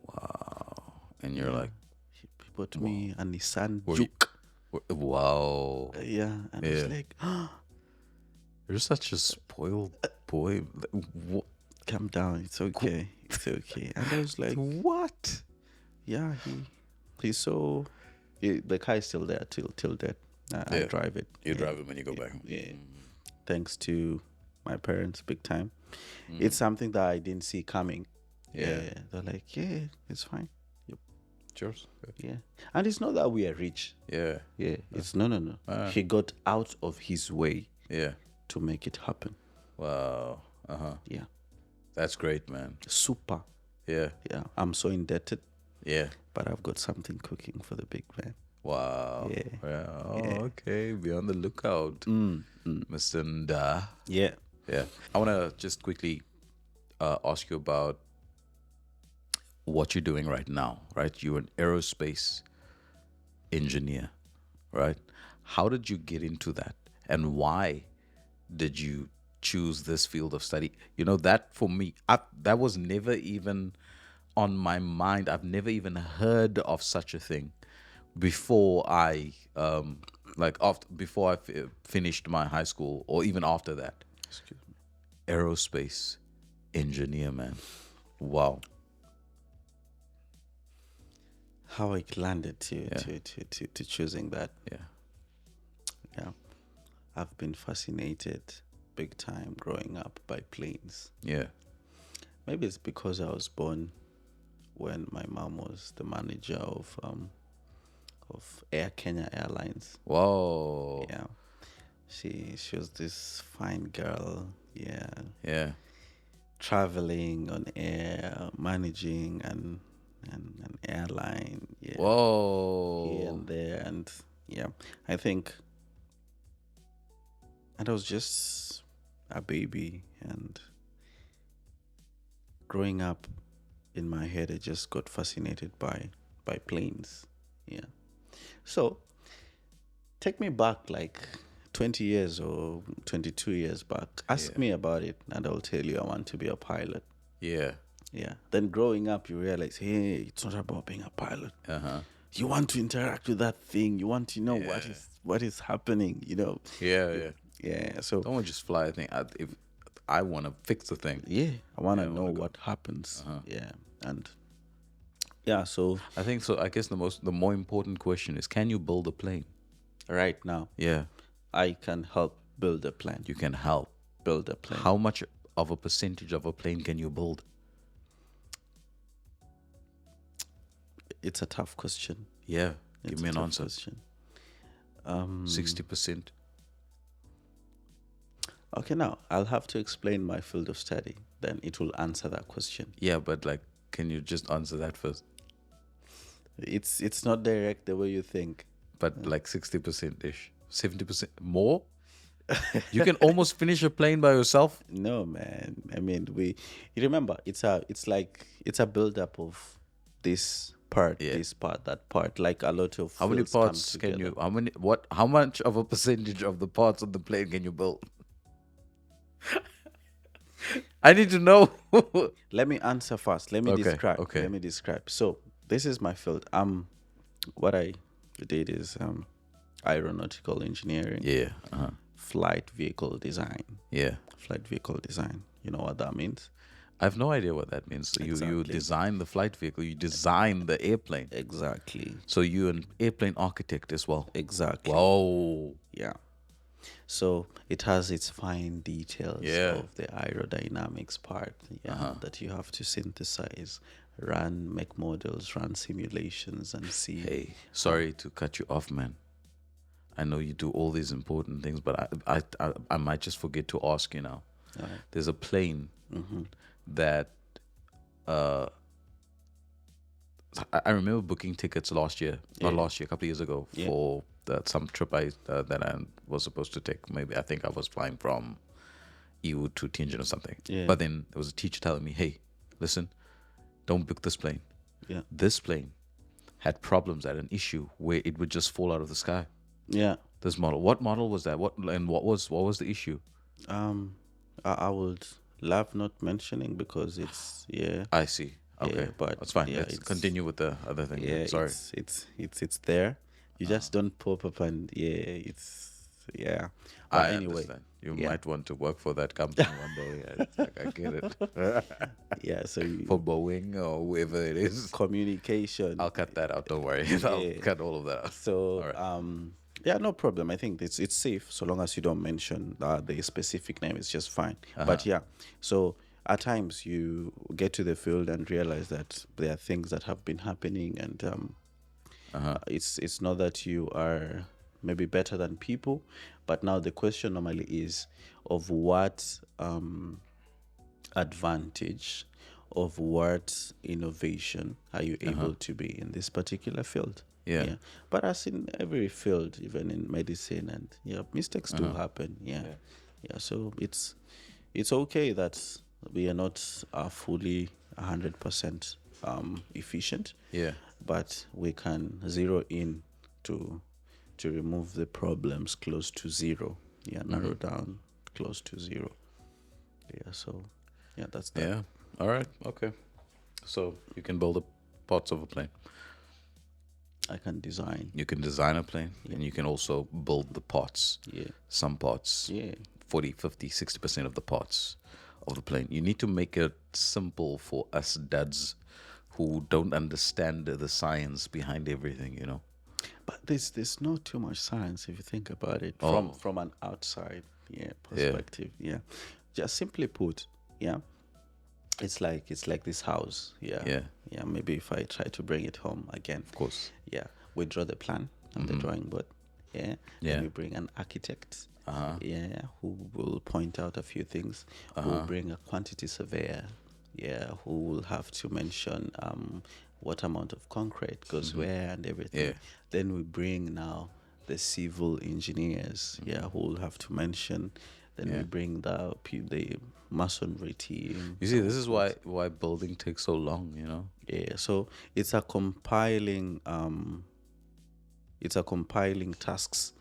Wow. And you're like, He bought me a Nissan Were you- Juke. wow. Yeah, and I Yeah. was like, You're such a spoiled boy. calm down, it's okay, it's okay. And I was like, What? yeah, he's so. The car is still there till death. I Yeah. drive it. You Yeah. drive it when you go back home. Yeah, thanks to my parents, big time. Mm. It's something that I didn't see coming. Yeah. Yeah, they're like, yeah, it's fine. Yep. Cheers. Yeah. And it's not that we are rich. Yeah. Yeah. It's no. He got out of his way Yeah. to make it happen. Wow. Yeah. That's great, man. Super. Yeah. Yeah. I'm so indebted, Yeah. but I've got something cooking for the big man. Wow. Yeah. Oh, okay. Be on the lookout, Mr. Nda. Yeah. Yeah. I want to just quickly ask you about what you're doing right now, right? You're an aerospace engineer, right? How did you get into that? And why did you choose this field of study? You know, that for me, that was never even on my mind. I've never even heard of such a thing before I, before I finished my high school or even after that. Excuse me. Aerospace engineer, man. Wow. How I landed to choosing that. Yeah. Yeah. I've been fascinated big time growing up by planes. Yeah. Maybe it's because I was born when my mom was the manager of Air Kenya Airlines. Whoa. Yeah. She was this fine girl. Yeah. Yeah. Traveling on air, managing an airline. Yeah. Here Whoa. and there, and yeah. I think and I was just a baby, and growing up in my head I just got fascinated by planes. Yeah. So take me back like 20 years or 22 years back. Ask me about it and I'll tell you I want to be a pilot. Yeah. Yeah. Then growing up you realize, hey, it's not about being a pilot. You want to interact with that thing. You want to know what is happening, you know. Yeah. Yeah. Yeah. So Don't just fly a thing. If I want to fix the thing. yeah, I want to know what happens. Yeah. And yeah, so I think so. I guess the more important question is, can you build a plane? right now Yeah. I can help build a plane. You can help. Build a plane. How much of a percentage of a plane can you build? It's a tough question. Yeah. It's Give me a an tough answer. question. 60%. Okay, now I'll have to explain my field of study. Then it will answer that question. Yeah, but like, can you just answer that first? It's not direct the way you think. But like 60% ish, 70% more. You can almost finish a plane by yourself. No, man. I mean, you remember it's a build up of this part, this part, that part. Like a lot of How many fields come parts can together. you? How much of a percentage of the parts of the plane can you build? I need to know. Let me answer first. Let me Okay, describe. okay. Let me describe. So this is my field. What I did is aeronautical engineering. Yeah. Flight vehicle design. Yeah. Flight vehicle design. You know what that means? I have no idea what that means. So you Exactly. design the flight vehicle. You design the airplane. Exactly. So you're an airplane architect as well. Exactly. Whoa. Yeah. So it has its fine details of the aerodynamics part, that you have to synthesize, make models, run simulations, and see. Hey, sorry to cut you off, man. I know you do all these important things, but I might just forget to ask you now. There's a plane that I remember booking tickets last year, not last year, a couple of years ago, for some trip that I was supposed to take. Maybe I think I was flying from EU to Tianjin or something. Yeah. But then there was a teacher telling me, "Hey, listen, don't book this plane. Yeah. This plane had problems, had an issue where it would just fall out of the sky." Yeah. This model. What model was that? What was the issue? I would love not mentioning because it's I see. Okay, Yeah, but that's fine. yeah, Let's it's- continue with the other thing. yeah. Sorry. It's there. You just don't pop up and But I anyway, understand. You might want to work for that company one day. It's like, I get it. yeah. So For Boeing or whoever it is. communication. I'll cut that out. Don't worry. I'll cut all of that out. So All yeah, no problem. I think it's safe so long as you don't mention the specific name. It's just fine. But yeah, so at times you get to the field and realize that there are things that have been happening, and it's not that you are maybe better than people, but now the question normally is of what advantage, of what innovation are you able to be in this particular field. Yeah. But as in every field, even in medicine, and mistakes do happen. So it's okay that we are not fully 100% efficient. Yeah. But we can zero in to remove the problems close to zero. Narrow down close to zero. So that's that. Yeah. All right. Okay. So you can build the parts of a plane. I can design. You can design a plane, and you can also build the parts. Yeah. Some parts. Yeah. 40, 50, 60% of the parts of the plane. You need to make it simple for us dads who don't understand the science behind everything, you know. But there's not too much science if you think about it Oh. from an outside perspective. Just simply put, it's like this house. Yeah. Maybe if I try to bring it home again, Of course. we draw the plan on the drawing board. Yeah. Then we bring an architect. Who will point out a few things. Who will bring a quantity surveyor. Who will have to mention what amount of concrete goes where and everything. Then we bring now the civil engineers. Who will have to mention. Then we bring the masonry team. You see, this is why building takes so long, you know. So it's a compiling tasks.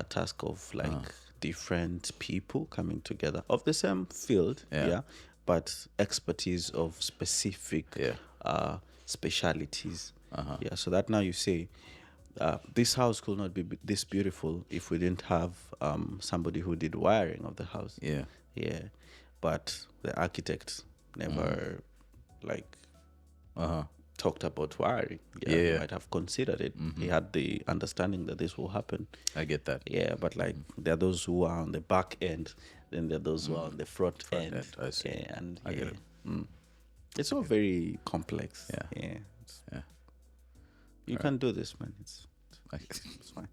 Task of like different people coming together of the same field. But expertise of specific specialities. So that now you say this house could not be this beautiful if we didn't have somebody who did wiring of the house. But the architect never like talked about wiring. He might have considered it. He had the understanding that this will happen. I get that. But like there are those who are on the back end, then there are those who are on the front end. I see. And I get it. It's all very complex. You can do this, man. It's fine.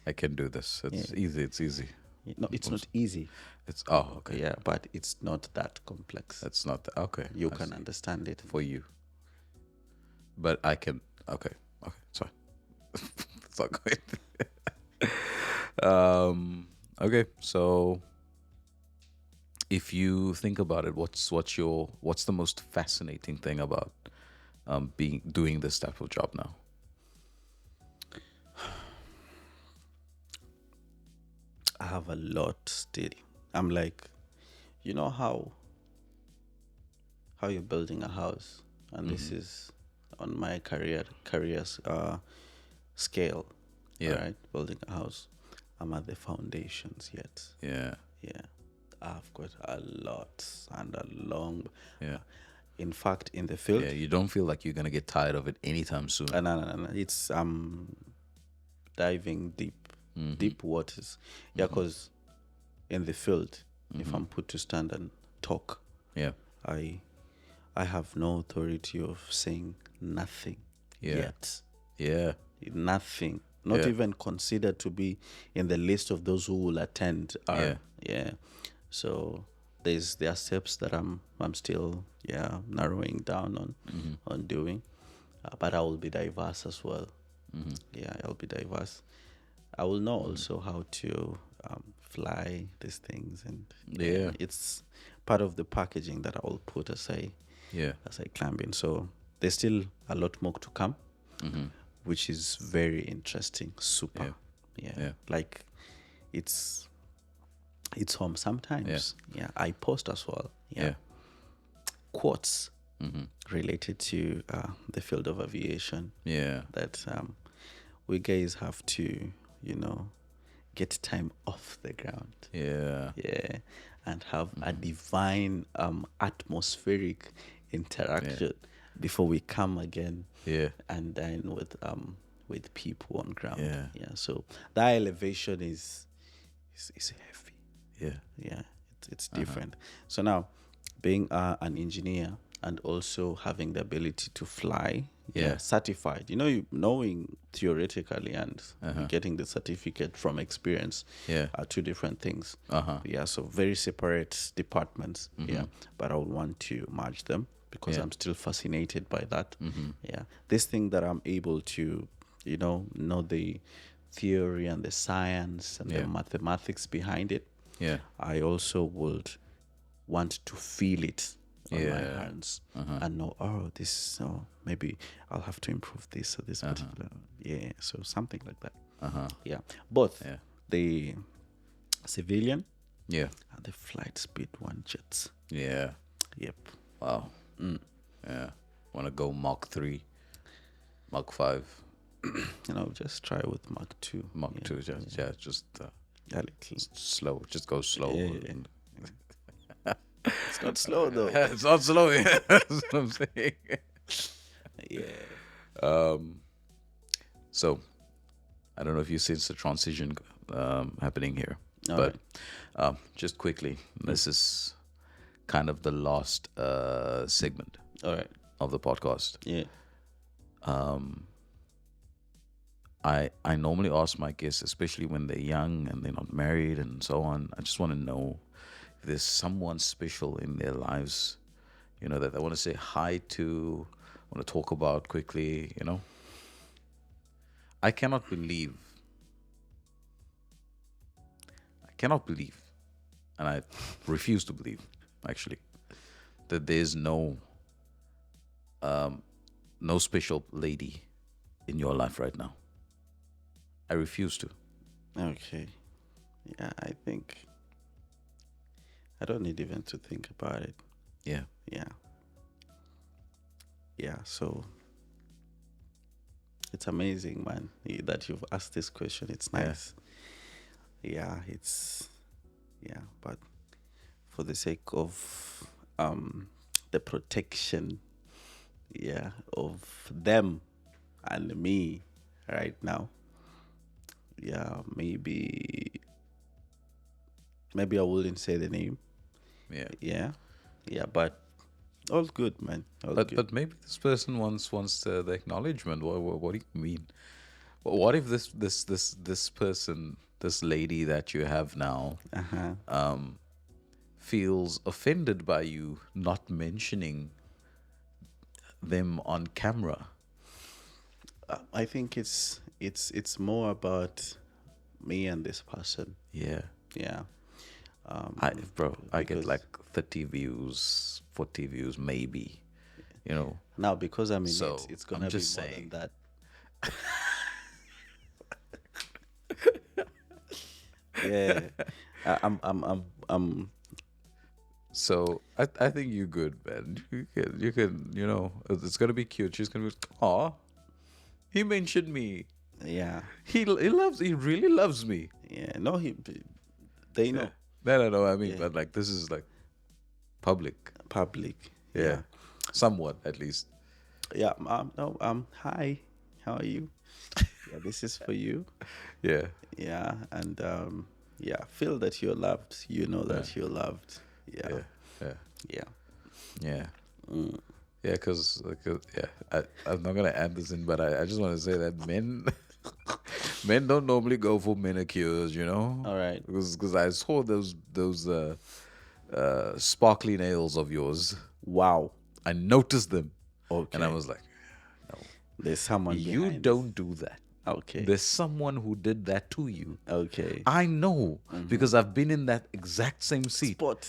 I can do this. It's easy. It's easy. No, it's not easy. It's okay. But it's not that complex. It's not okay. You can understand it for you. But I can. Okay. Sorry. It's not going. Okay. So, if you think about it, what's the most fascinating thing about doing this type of job now? I have a lot still. I'm like, you know how you're building a house, and this is on my career's scale. Right, building a house. I'm at the foundations yet. I've got a lot and a long. In fact, in the field. You don't feel like you're gonna get tired of it anytime soon. No. It's diving deep waters. Because in the field, if I'm put to stand and talk, I have no authority of saying nothing yet. Nothing. Not even considered to be in the list of those who will attend. So there are steps that I'm still narrowing down on doing, but I will be diverse as well. I'll be diverse. I will know also how to fly these things, and it's part of the packaging that I will put as I climb in. So there's still a lot more to come, which is very interesting. Super. Like it's home sometimes. I post as well. Quotes related to the field of aviation. That we guys have to, get time off the ground. And have a divine atmospheric interaction before we come again and dine with people on ground. So that elevation is heavy. It's different. So now being an engineer and also having the ability to fly, Yeah. certified. Knowing theoretically and getting the certificate from experience Yeah. are two different things. Uh-huh. Yeah, so very separate departments. Yeah, but I would want to merge them because Yeah. I'm still fascinated by that. Yeah, this thing that I'm able to, know the theory and the science and the Yeah. mathematics behind it. Yeah. I also would want to feel it on my Yeah. hands and know, this, maybe I'll have to improve this or this particular. Yeah, so something like that. Yeah, both Yeah. the civilian Yeah. and the flight speed one jets. Yeah. Yep. Wow. Yeah. Want to go Mach 3, Mach 5, Just try with Mach 2. Mach Yeah, 2. Just a little. slow. Just go slow. Yeah. It's not slow though. It's not slow. Yeah. That's what I'm saying. Yeah. So, I don't know if you sense the transition happening here, All but right. just quickly, this is kind of the last segment All right. of the podcast. Yeah. I normally ask my guests, especially when they're young and they're not married and so on, I just want to know if there's someone special in their lives, that they want to say hi to, want to talk about quickly, I cannot believe, and I refuse to believe, actually, that there's no special lady in your life right now. I refuse to. Okay. Yeah, I think I don't need even to think about it. Yeah. Yeah. Yeah, so it's amazing, man, that you've asked this question. It's nice. Yeah, but for the sake of the protection, of them and me right now. Yeah, maybe I wouldn't say the name. Yeah. Yeah, but all good, man. All good. But maybe this person wants the acknowledgement. What do you mean? What if this person, this lady that you have now, feels offended by you not mentioning them on camera? I think it's more about me and this person. Yeah. Yeah. I get because- like 30 views, 40 views, maybe. Now because I'm in So, it, it's gonna I'm be just more saying. than that. Yeah. I'm So I think you're good, man. You can it's gonna be cute. She's gonna be, aw, he mentioned me. yeah. He really loves me. Yeah. No, they know. No. I mean, but like this is like public. Public. Yeah. Somewhat, at least. Yeah. No, hi. How are you? Yeah, this is for you. Yeah. Yeah, and feel that you're loved. You know that you're loved. Yeah. Yeah. Yeah. Yeah. Yeah, because I'm not gonna add this in, but I just want to say that men don't normally go for manicures, All right. Because I saw those sparkly nails of yours. Wow. I noticed them, Okay. and I was like, There's someone you behind don't do that. Okay. There's someone who did that to you. Okay. I know because I've been in that exact same seat Spot.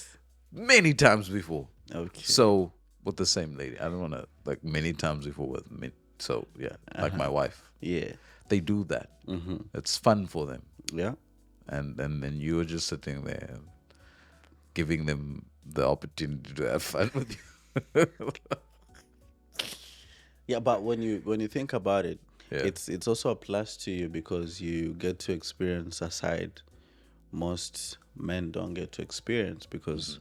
many times before. Okay. So with the same lady, I don't want to like many times before with me. So yeah, like my wife, Yeah. they do that. It's fun for them, Yeah. and then you were just sitting there, giving them the opportunity to have fun with you. Yeah, but when you think about it, Yeah. it's also a plus to you because you get to experience a side most men don't get to experience because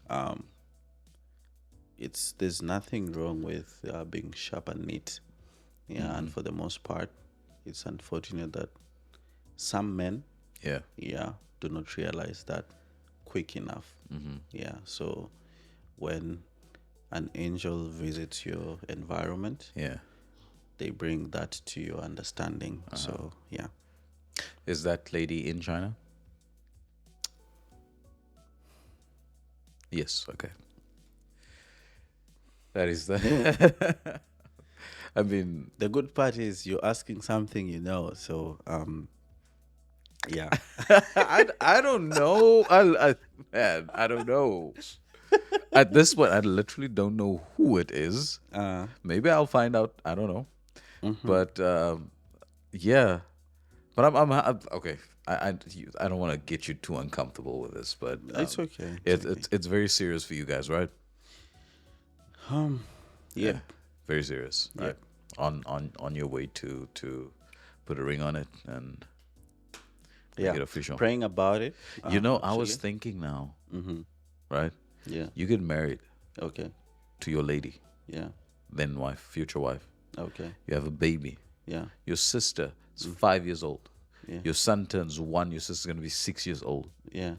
there's nothing wrong with being sharp and neat. Yeah, and for the most part, it's unfortunate that some men Yeah. do not realize that quick enough. Yeah, so when an angel visits your environment, Yeah. they bring that to your understanding. So yeah. Is that lady in China? Yes. Okay. That is the. I mean, The good part is you're asking something you know. So yeah. I don't know. Man, I don't know. At this point, I literally don't know who it is. Maybe I'll find out. I don't know. But yeah. But okay. I don't want to get you too uncomfortable with this, but It's okay. It's okay. it's very serious for you guys, right? Um Yeah, yep. very serious, right? Yep. On your way to put a ring on it and make Yeah. it official. Praying about it. You know, I was Actually. thinking now, right? Yeah. You get married Okay. to your lady, Yeah. then wife, future wife. Okay. You have a baby. Yeah. Your sister is 5 years old. Yeah. Your son turns 1. Your sister's gonna be 6 years old. Yeah.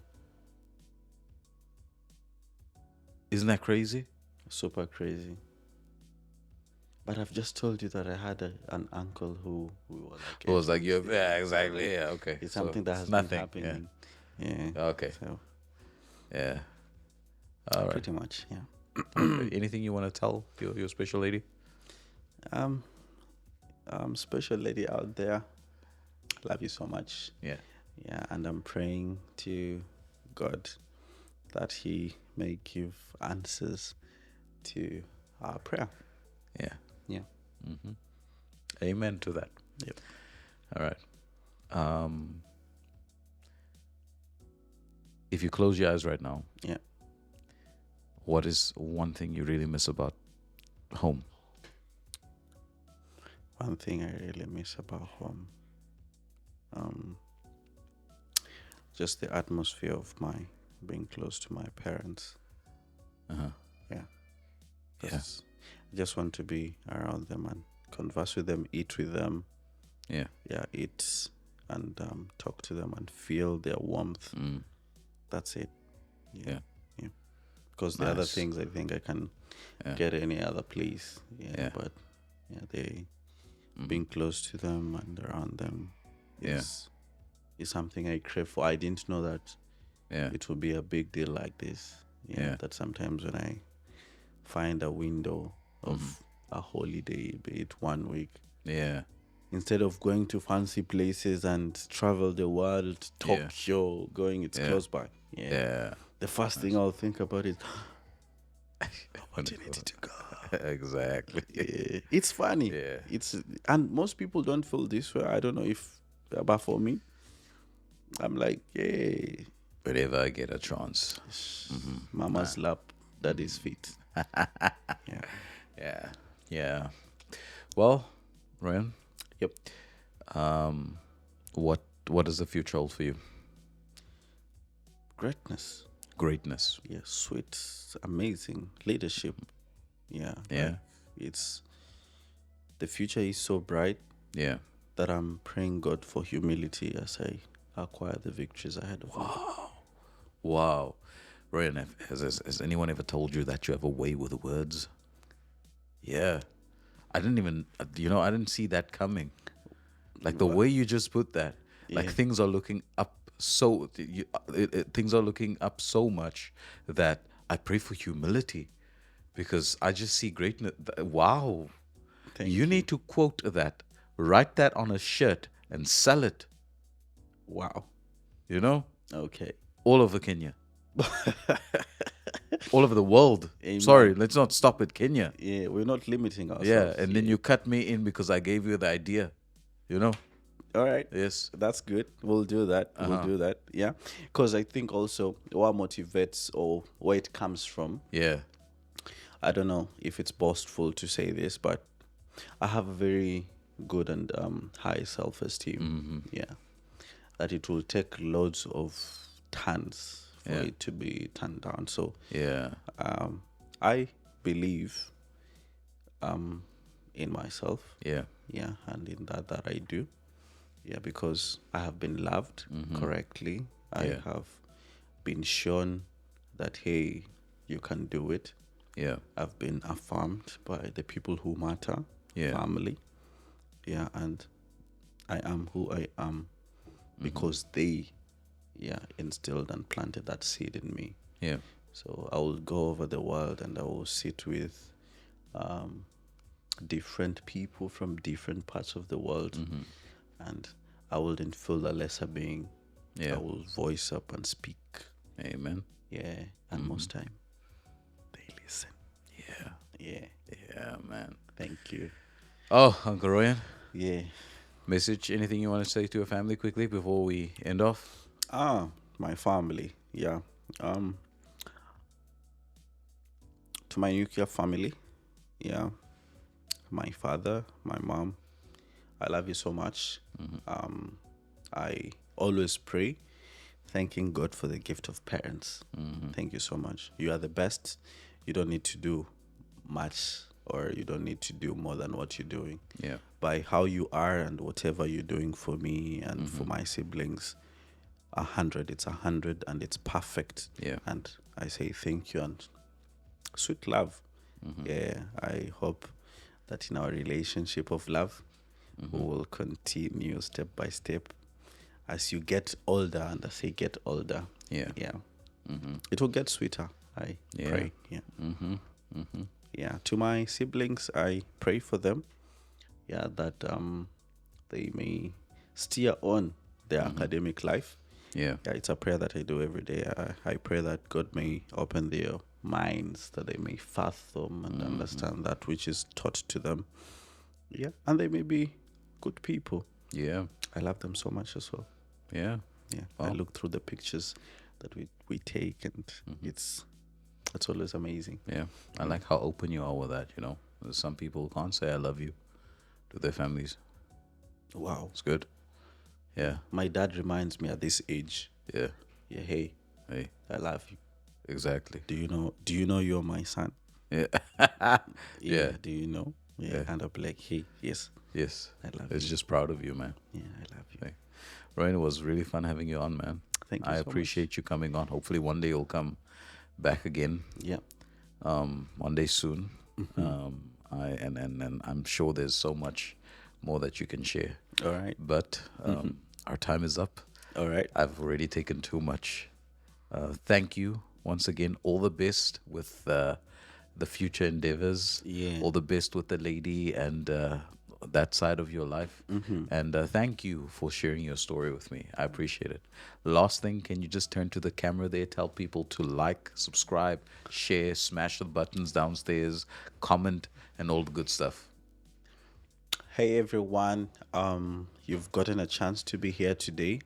Isn't that crazy? Super crazy. But I've just told you that I had an uncle who was like, It was like you. 86. Yeah, exactly. Yeah, okay. It's So something that it's has nothing. been happening. Yeah. Okay. So Yeah. All right. pretty much, yeah. Okay. Anything you want to tell your special lady? Um, special lady out there, love you so much. Yeah. Yeah, and I'm praying to God that He may give answers to our prayer. Yeah. Yeah. Amen to that. Yep. All right. If you close your eyes right now, Yeah. what is one thing you really miss about home? One thing I really miss about home, just the atmosphere of my being close to my parents. Uh-huh. Yeah. Yeah. 'Cause I just want to be around them and converse with them, eat with them. Yeah. Yeah, eat and talk to them and feel their warmth. That's it. Yeah. Yeah. Because the other Nice. things I think I can Yeah. get any other place. Yeah. Yeah. But yeah, being close to them and around them is something I crave for. I didn't know that Yeah. it would be a big deal like this. Yeah. That sometimes when I find a window of a holiday, be it 1 week, Yeah. instead of going to fancy places and travel the world, Tokyo, going, it's close by. Yeah. Yeah. The first thing I'll think about is opportunity to go. Exactly. Yeah. It's funny. Yeah. And most people don't feel this way. I don't know if, but for me, I'm like, yeah, Whenever I get a chance. mama's lap, daddy's feet. Yeah. Yeah. Yeah. Well, Ryan, Yep. what does the future hold for you? Greatness. Greatness. Yeah. Sweet. Amazing leadership. Yeah. Yeah. Like, it's the future is so bright Yeah. that I'm praying God for humility as I acquire the victories ahead of me. Wow. Ryan, has anyone ever told you that you have a way with words? Yeah. I didn't see that coming. Like the way you just put that, like Yeah. things are looking up things are looking up so much that I pray for humility because I just see greatness. Wow. Thank You need to quote that, write that on a shirt and sell it, Wow. Okay. All over Kenya. All over the world. Amen. Sorry, let's not stop at Kenya. Yeah, we're not limiting ourselves. Yeah, and then you cut me in because I gave you the idea. All right. Yes. That's good. We'll do that. We'll do that. Yeah. Because I think also what motivates or where it comes from, Yeah. I don't know if it's boastful to say this, but I have a very good and high self-esteem. Yeah. That it will take loads of turns for it to be turned down. So Yeah. I believe in myself. Yeah. Yeah, and in that I do. Yeah, because I have been loved correctly. I Yeah. have been shown that, hey, you can do it. Yeah. I've been affirmed by the people who matter, Yeah. family. Yeah, and I am who I am because they, yeah, instilled and planted that seed in me. Yeah. So I will go over the world and I will sit with um, different people from different parts of the world, and I wouldn't feel a lesser being. I Yeah. will voice up and speak. Amen. Yeah, and most time they listen. Yeah. Yeah, Yeah, man. thank you. Oh, Uncle Royan, Yeah. message, anything you want to say to your family quickly before we end off? My family. Yeah. Um, to my nuclear family. Yeah. My father, my mom. I love you so much. I always pray, thanking God for the gift of parents. Thank you so much. You are the best. You don't need to do much, or you don't need to do more than what you're doing. Yeah. By how you are and whatever you're doing for me and for my siblings, 100, it's 100 and it's perfect. Yeah. And I say thank you and sweet love. Yeah, I hope that in our relationship of love, we will continue step by step as you get older, and as they get older. Yeah. Yeah. It will get sweeter, I Yeah. pray. Yeah. Yeah. To my siblings, I pray for them. Yeah, that they may steer on their academic life. Yeah. Yeah, it's a prayer that I do every day. I pray that God may open their minds, that they may fathom and understand that which is taught to them. Yeah, and they may be good people. Yeah. I love them so much as well. Yeah. Yeah, I look through the pictures that we take, and it's always amazing. Yeah. I like how open you are with that, you know. There's some people can't say I love you to their families. Wow. It's good. Yeah. My dad reminds me at this age, Yeah. yeah, hey, Hey. I love you. Exactly. Do you know you're my son? Yeah. Yeah. Do you know? Yeah, and I'll be like, hey, yes, Yes. I love It's you. just proud of you, man. Yeah, I love you. Hey. Ryan, it was really fun having you on, man. Thank you I so much. appreciate you coming on. Hopefully one day you'll come back again. Yeah. One day soon. And I'm sure there's so much more that you can share. All right. But our time is up. All right. I've already taken too much. Thank you once again. All the best with the future endeavors. Yeah. All the best with the lady and that side of your life. And thank you for sharing your story with me. I appreciate it. Last thing, can you just turn to the camera there, tell people to like, subscribe, share, smash the buttons downstairs, comment, and all the good stuff. Hey everyone. You've gotten a chance to be here today.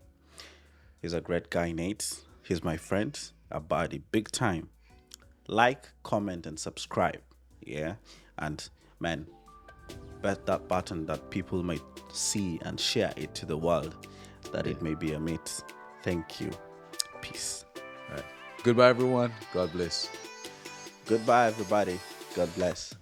He's a great guy, Nate. He's my friend, a buddy, big time. Like, comment, and subscribe. Yeah. And man, bet that button that people might see and share it to the world, that it may be a myth. Thank you. Peace. All right. Goodbye, everyone. God bless. Goodbye, everybody. God bless.